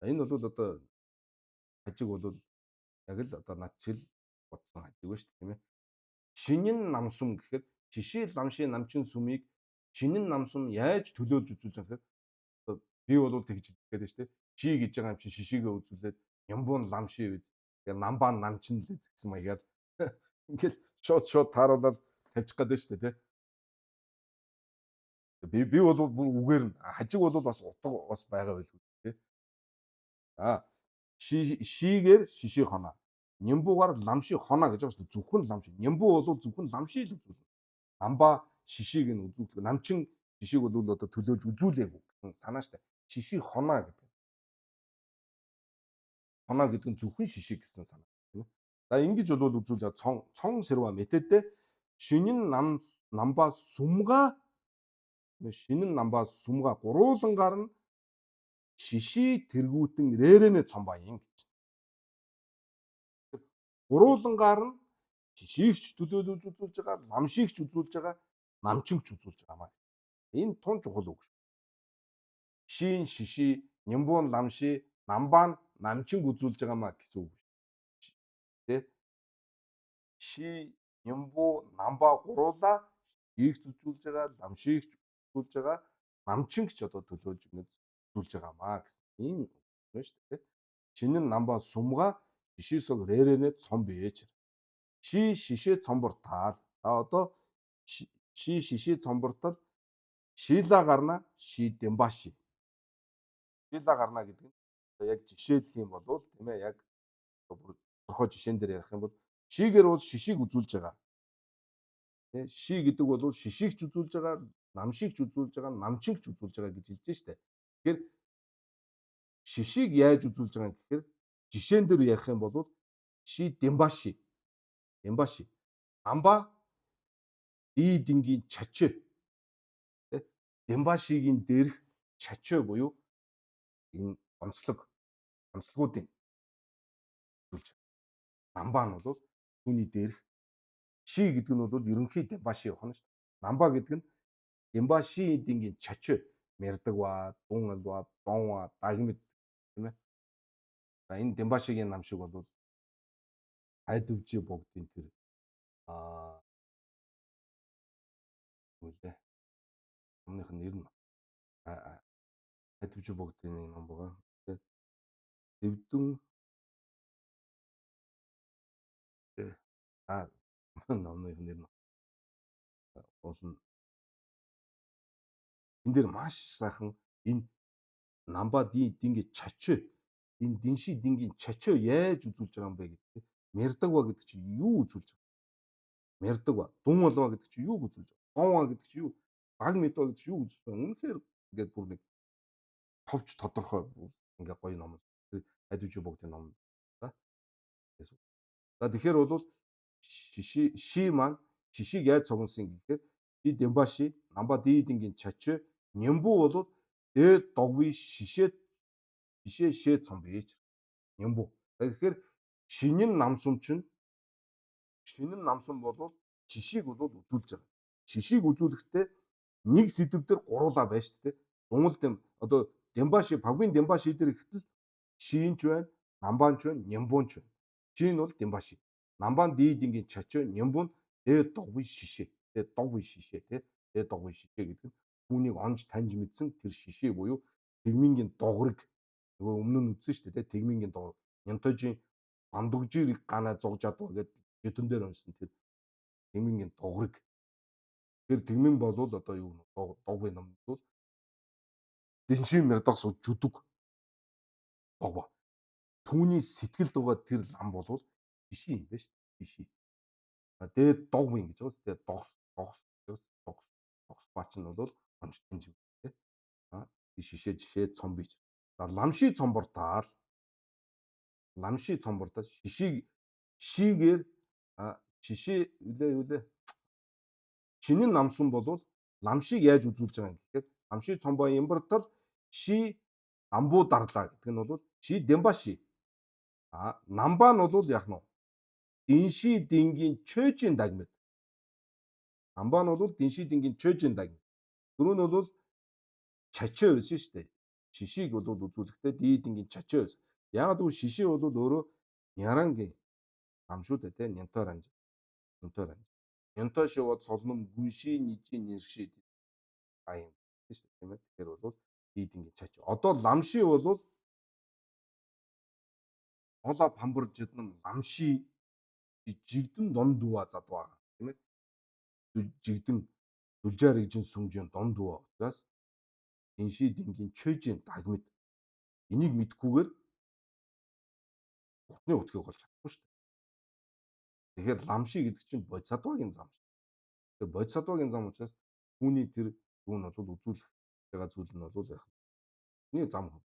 Энэ бол одоо хажиг бол яг л одоо над чил бодсон хажиг ба шүү тийм ээ. Шинэн намсум гэхэд жишээ ламшийн намчин сүмийг шинэн намсум яаж төлөөлж үзүүлж байгаа гэхээр би бол тэгж хэлгээд байна шүү дээ. Чи гэж байгаа юм чи шишигээ үзүүлээд нямбуун ламши үз. Тэгээ намбаа намчин л үз гэсэн маягаар ингээл шууд тааруулаад тавьчих гээд шүү дээ тий. Би бол бүр үгээр нь хажиг бол бас утга бас байгаа байлгүй тий. Шигээр шиши хоноо. Нямбуугаар ламши хоноо гэж байгаа шүү дээ. Зөвхөн ламши. Нямбуу бол зөвхөн ламши л үзүүлнэ. Намбаа шишиг нь үзүүлдэг. Намчин шишиг бол одоо төлөөлж үзүүлээгүй гэсэн санаа шүү дээ. Шиши хоноо гэдэг. Хоноо гэдэг нь зөвхөн шишиг гэсэн санаа тийм ээ. За ингэж бол үзүүлж цон сэрва метэдэ шинэн намбаа сүмга гуруулангаар нь шиши тэргүүтэн рээрэнэ цомбаа юм гэж. Гуруулангаар нь шишигч төлөөлүүлж үзүүлж байгаа, ламшигч үзүүлж байгаа, намчигч үзүүлж байгаа маа. Энэ тун чухал үг. Шин шиши, нямбуун ламши, намбаа намчинг үзүүлж байгаа маа гэсэн үг. Тэ? Ши, нямбуу, намбаа гуруулаа шишигч үзүүлж байгаа, ламшигч үзүүлж байгаа, намчингч одоо төлөөлж үзүүлж байгаа маа гэсэн. Энэ байна шүү дээ. Шинэн намбаа сумга шишисог рээрэнэ цом бийж. Ши шишээ цомбортаал. За одоо ши шишээ цомбортол шила гарна ши дэмбаши. Шила гарна гэдэг нь яг жишээлх юм бол тийм ээ яг тодорхой жишээн дээр ярих юм бол шигээр бол шишиг үзүүлж байгаа. Тэ ши гэдэг бол шишигч үзүүлж байгаа, намшигч үзүүлж байгаа, намчигч үзүүлж байгаа гэж хэлж штэ. Тэгэхээр шишиг яаж үзүүлж байгаа юм гэхээр жишээн дээр ярих юм бол ши дэмбаши. Намбаа дидингийн чачи. Тэ дэмбашигийн дээрх чачи буюу энэ онцлогуудын үзүүлж. Намбаа нь бол түүний дээрх ши гэдэг нь бол ерөнхий дэмбаши явах нь шүү. Намбаа гэдэг нь дэмбаши эдингийн чачи мэрдэгва, дунгалва, донва, дагмид тийм ээ. За энэ дэмбашигийн нам шиг бол хайдвжи богдын тэр үлээ. Өмнөх нь нэр нь хайдвжи богдын ном байгаа. Дэвдэн За номны нэр нь бол энэ дээр маш сайхан энэ намба дингийн чачаа энэ динши дингийн чачаа яаж үзүүлж байгаа юм бэ гэдэг. Мэрдагва гэдэг чинь юу үзүүлж байгаа? Мэрдагва, дун болва гэдэг чинь юуг үзүүлж байгаа? Гонва гэдэг чинь юу? Баг мэдва гэдэг чинь юу үзүүлж байгаа? Үнэхээр ингээд бүр нэг товч тодорхой ингээ гоё ном. Тэр адвижи богдын ном. За. За тэгэхээр бол ши маань шишиг яаж цогносон гэхээр ши дембаши намба дидингийн чачаа нямбу бол дэ догви шишээ шээ цом бийж нямбу. Тэгэхээр шинэн намсан бол шишийг бол үзүүлж байгаа. Шишийг үзүүлэхдээ нэг сэдв дээр гуруула байна шүү дээ. Дунгал дэм одоо дембаши пагвин дембаши дээр ихтэл шинж байна, намбаанч байна, нямбуунч байна. Шин бол дембаши. Намбаан дидингийн чачаа нямбун дэ догви шишээ. Дэ догви шишээ тий. Дэ догви шишээ гэдэг нь түүнийг онж таньж мэдсэн тэр шишээ буюу тэгмингийн догрыг нөгөө өмнө нь үзсэн шүү дээ. Тэгмингийн догрыг нямтожийн бандугжийг гана зогж адуу гэдэг жидэн дээр уншсан тэр тэгмингийн догрыг тэр тэгмин болвол одоо юу догвын ном бол дэншин мэрдагс жудөг догва. Түүний сэтгэлд байгаа тэр лам болвол шиши юм байна шүү дээ. Шиши. Тэгээд догвын гэж байгаа шүү дээ. Догс баач нь бол онж таньж тий. Шишээ жишээ цом бич. За ламши цомбортаар шишигээр шишээ үлээ чинэн намсан болвол ламшиг яаж үзүүлж байгаа юм гэхээр ламши цомбоо имбартал ши амбуу дарлаа гэдэг нь бол ши дембаши. Намбаа нь бол яг нь динши дингийн чөжийн дагмид. Намбаа нь бол динши дингийн чөжийн дагмид. Түрүү нь бол чачаа байсан шүү дээ. Шишиг бол үзүүлэхдээ дидингийн чачаа байсан. Яагаад гэвэл шишээ бол өөрөө ярангийн ам шүү дээ тий. Нянтоор анж. Нянтоо шивод солном гүнши нижи нэрши аян тийм шүү дээ тийм ээ. Тэгэхээр бол дидингийн чачаа. Одоо ламши бол ола памбаржид нь ламши жигдэн дондуа задваа тийм ээ. Жигдэн дүлжаар ижин сүмжийн дондуа учраас динши дингийн чөжийн дагмид энийг мэдхгүйгээр утны утгийг олж чадахгүй шүү дээ. Тэгэхээр ламши гэдэг чинь бодисатвагийн зам шүү. Тэгэхээр бодисатвагийн зам учраас түүний тэр юу нь бол үзүүлэх байгаа зүйл нь бол яг нэг зам болно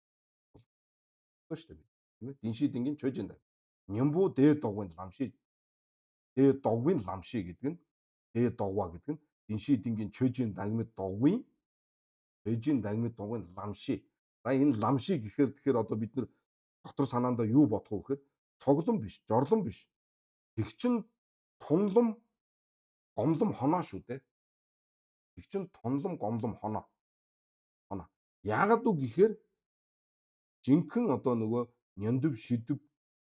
шүү дээ. Тийм ээ. Динши дингийн чөжийн даг. Нямбу дэ догвын ламши гэдэг нь дэ догва гэдэг нь динши дингийн чөжийн дагмид догвын ламши. За энэ ламши гэхээр тэгэхээр одоо бид нар дотор санаандаа юу бодох вэ гэхээр цоглон биш, жорлон биш. Тэг чин тунлам гомлом хоноо шүү дээ. Тэг чин тунлам гомлом хоноо. Яагаад үг гэхээр жинхэнэ одоо нөгөө няндөв шидэв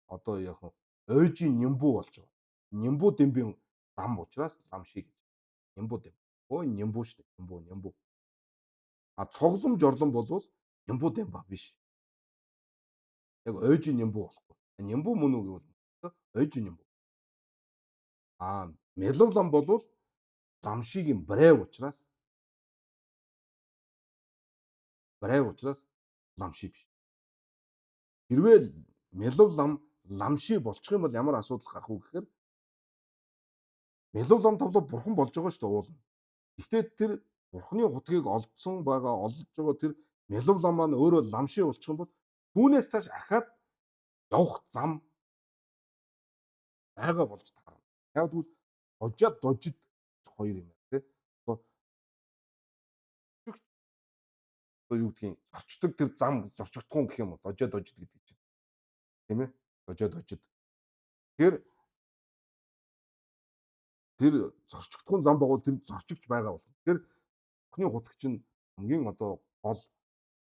одоо яг ойжийн нямбу болж байгаа. Нямбу дэмбийн дам учраас ламши гэж. Нямбу дэм. Нямбу шүү дээ. Нямбу. Цоглом жорлон болвол нямбу дэм ба биш. Яг ойжийн нямбу болохгүй. Нямбу мөн үг гэвэл ойжийн нямбу. Меловлам болвол ламшигийн брэв учраас ламши биш. Хэрвээ меловлам ламши болчих юм бол ямар асуудал гарах вэ гэхээр меловлам тавлаа бурхан болж байгаа шүү дээ уул. Гэхдээ тэр бурханы хутгийг олж байгаа тэр меловлам маань өөрөө ламши болчих юм бол түүнээс цааш ахаад явах зам байгаа болж таарна. Яг тэгвэл дожид хоёр юм байна тий. Одоо юу гэдгийг зорчдог тэр зам зорчигдох гэх юм уу? Дожид гэдэг чинь. Тийм ээ? Дожид. Тэр зорчигдох зам байгуул тэр зорчигч байгаа бол. Тэгэхээр Бурхны хутаг чинь хамгийн одоо гол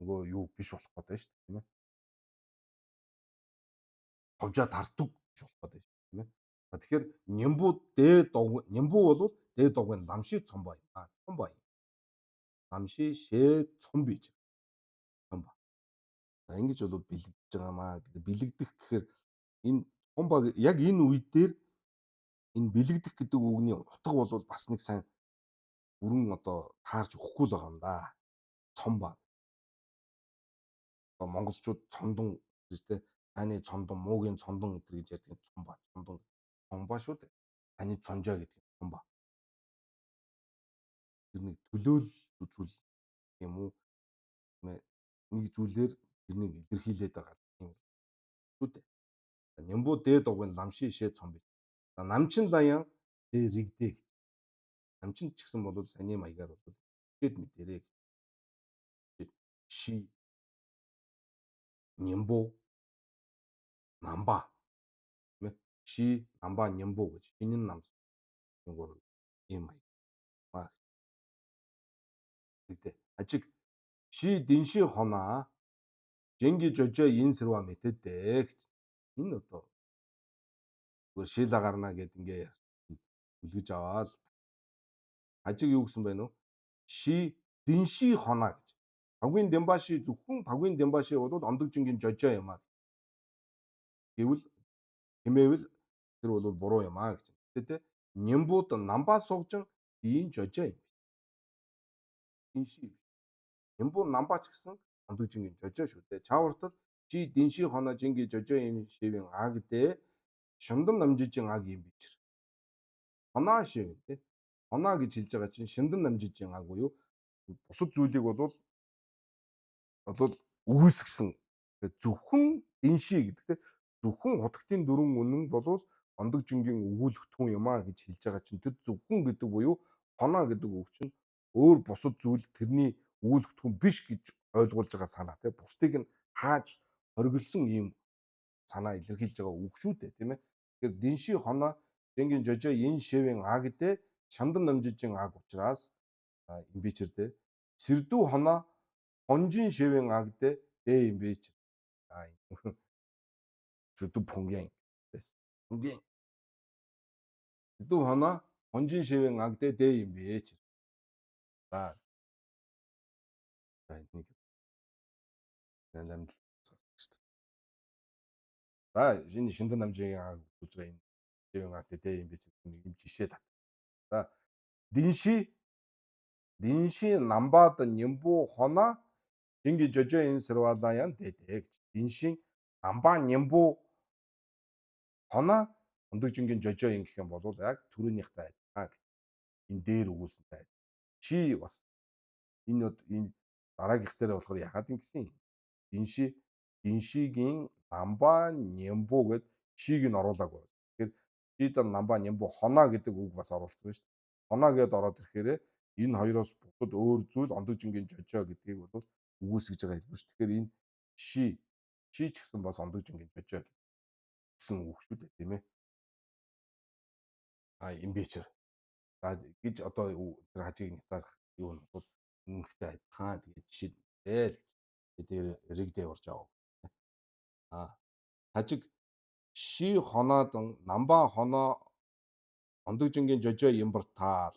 нөгөө юу биш болох гэдэг шүү дээ тийм ээ. Товжаа тартдаг биш болох гэдэг шүү дээ тийм ээ. Тэгэхээр нямбу бол дэ догвын ламши цомбай. Цомбай. Ламши шээ цомбиж. Цомба. Ингэж бол бэлэгдэж байгаамаа. Бэлэгдэх гэхээр энэ цомбаг яг энэ үе дээр энэ бэлэгдэх гэдэг үгний утга бол бас нэг сайн бүрэн одоо таарч өгөхгүй л байгаа юм да. Цом ба. Одоо монголчууд цомдон гэж тэ таны цомдон, муугийн цомдон гэдэр гэж ярьдаг цом ба. Цомдон. Цом ба шүү дээ. Таны цонжоо гэдэг цом ба. Тэр нэг төлөөлөл үзүүл юм уу? Нэг зүйлээр тэрнийг илэрхийлээд байгаа юм шүү дээ. Нямбуу дээд дугуйн ламшин ишээ цом бий. Намчин лаян дэ ригдээ гэж. Намчин ч гэсэн бол саний маягаар бол ихэд мэдэрээ гэж. Ши, нямбуу, намба тийм ээ. Ши, намба, нямбуу гэж шинэн нам гурав ийм маяг. Ригдээ. Ажиг ши динши хоноо жинги жожоо ин сэрва мэтэдээ гэж. Энэ одоо зүгээр шила гарна гэд ингээ үлгэж аваад ажиг юу гэсэн бэ нөө? Ши динши хоноо гэж. Пагвин Дембаши зөвхөн Пагвин Дембаши бол ондог жингийн жожоо юм аа. Гэвэл хэмээвэл тэр бол буруу юм аа гэж. Тэ Нямбууд намбаа суугжин ийм жожоо юм. Динши. Нямбуу намбаа ч гэсэн ондог жингийн жожоо шүү дээ. Чавартал чи динши хоноо жингийн жожоо юм шивэн агдээ шундан намжижин аг юм бичэр. Хоноо шив тэ. Хоноо гэж хэлж байгаа чинь шундан намжижин аг буюу бусад зүйлийг бол үүсгэсэн зөвхөн динши гэдэг те зөвхөн хотгтын дөрвөн үнэн бол ондог жингийн өгүүлэгдэхүүн юм а гэж хэлж байгаа чинь тэр зөвхөн гэдэг буюу хоноо гэдэг үг чинь өөр бусад зүйл тэрний өгүүлэгдэхүүн биш гэж ойлгуулж байгаа санаа те бусдыг нь хааж хориглосон ийм санаа илэрхийлж байгаа үг шүү дээ тийм ээ. Тэгэхээр динши хоноо жингийн жожоо ин шивэн а гэдэг шандан намжижин аг учраас юм бичэрдээ сэрдүү хоноо хонжин шивэн агдэ дэ юм биш. Сэрдүү пунгийн. Пунгийн. Сэрдүү хоноо хонжин шивэн агдэ дэ юм биш. За. Нэг намд. За, энэ шиндэн намжийн аг гэж байгаа энэ шивэн агдэ дэ юм биш нэг юм жишээ тат. За. Динши намбаад нямбуу хоноо жинги жожоо ин сэрвалаа ян дэдэ гэж. Диншин намбаа нямбуу хоноо ондог жингийн жожоо ин гэх юм бол яг түрүүнийхтэй адилхан гэж. Энэ дээр өгүүлсэнтэй. Чи бас энэ дараагийнх дээр болохоор яхаад ингэсэн юм. Диншигийн намбаа нямбуу гэд шиг нь оруулаагүй. Тэгэхээр шидан намбаа нямбуу хоноо гэдэг үг бас оруулсан байна шүү дээ. Хоноо гэд ороод ирэхээр энэ хоёроос бусад өөр зүйл ондог жингийн жожоо гэдгийг бол өгүүлсэж байгаа хэлбэр шүү. Тэгэхээр энэ ши ч гэсэн бас ондог жингийн жожоо гэсэн үг шүү дээ тийм ээ. Юм бичэр. За гэж одоо тэр хажиг няцаах юу нь бол үнэхээр адилхан тэгээд жишээ дээ л гэж тэр ригдээ урж аваа. Хажиг ши хоноодан намбаа хоноо ондог жингийн жожоо ямбартаал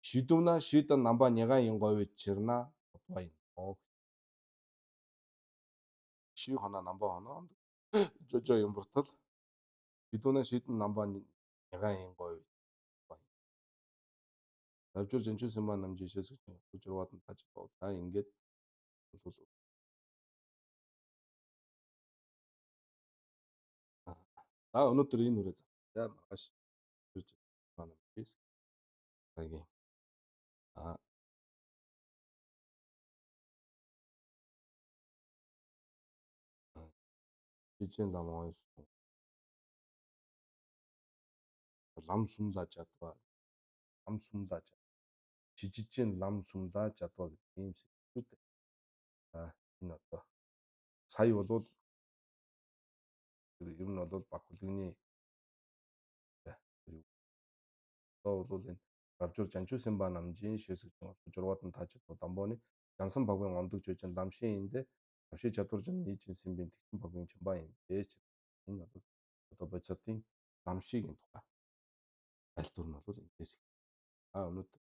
шидүна шидан намбаа няга инговид чирна бай. Ши хоноо намбаа хоноо жожоо ямбартал шидүна шидан намбаа няга инговид бай. Равжур жанчуусан ба намжишээс гэж журваад нь таж боо. За ингээд бол за өнөөдөр энэ үрээ за. За маргааш ирж байна биз. Хагийн. Жижиг ламгойс лам сумлаа чадваа. Лам сумлаа жижигэн лам сумлаа чадваа гэх юм шүү дээ. Энэ одоо сая бол ер нь бол баг хүлэгний одоо бол энэ равжур жанчуусан ба намжийн шэсгэж журваад нь тааж дамбооны жансан багын ондог жижиг ламшин эндэ авши чадвар жин нийжин симбин тэгтэн багын чамбаа юм дээч. Энэ бол одоо боцотын ламшигийн тухай айлтур нь бол эндээс өнөөдөр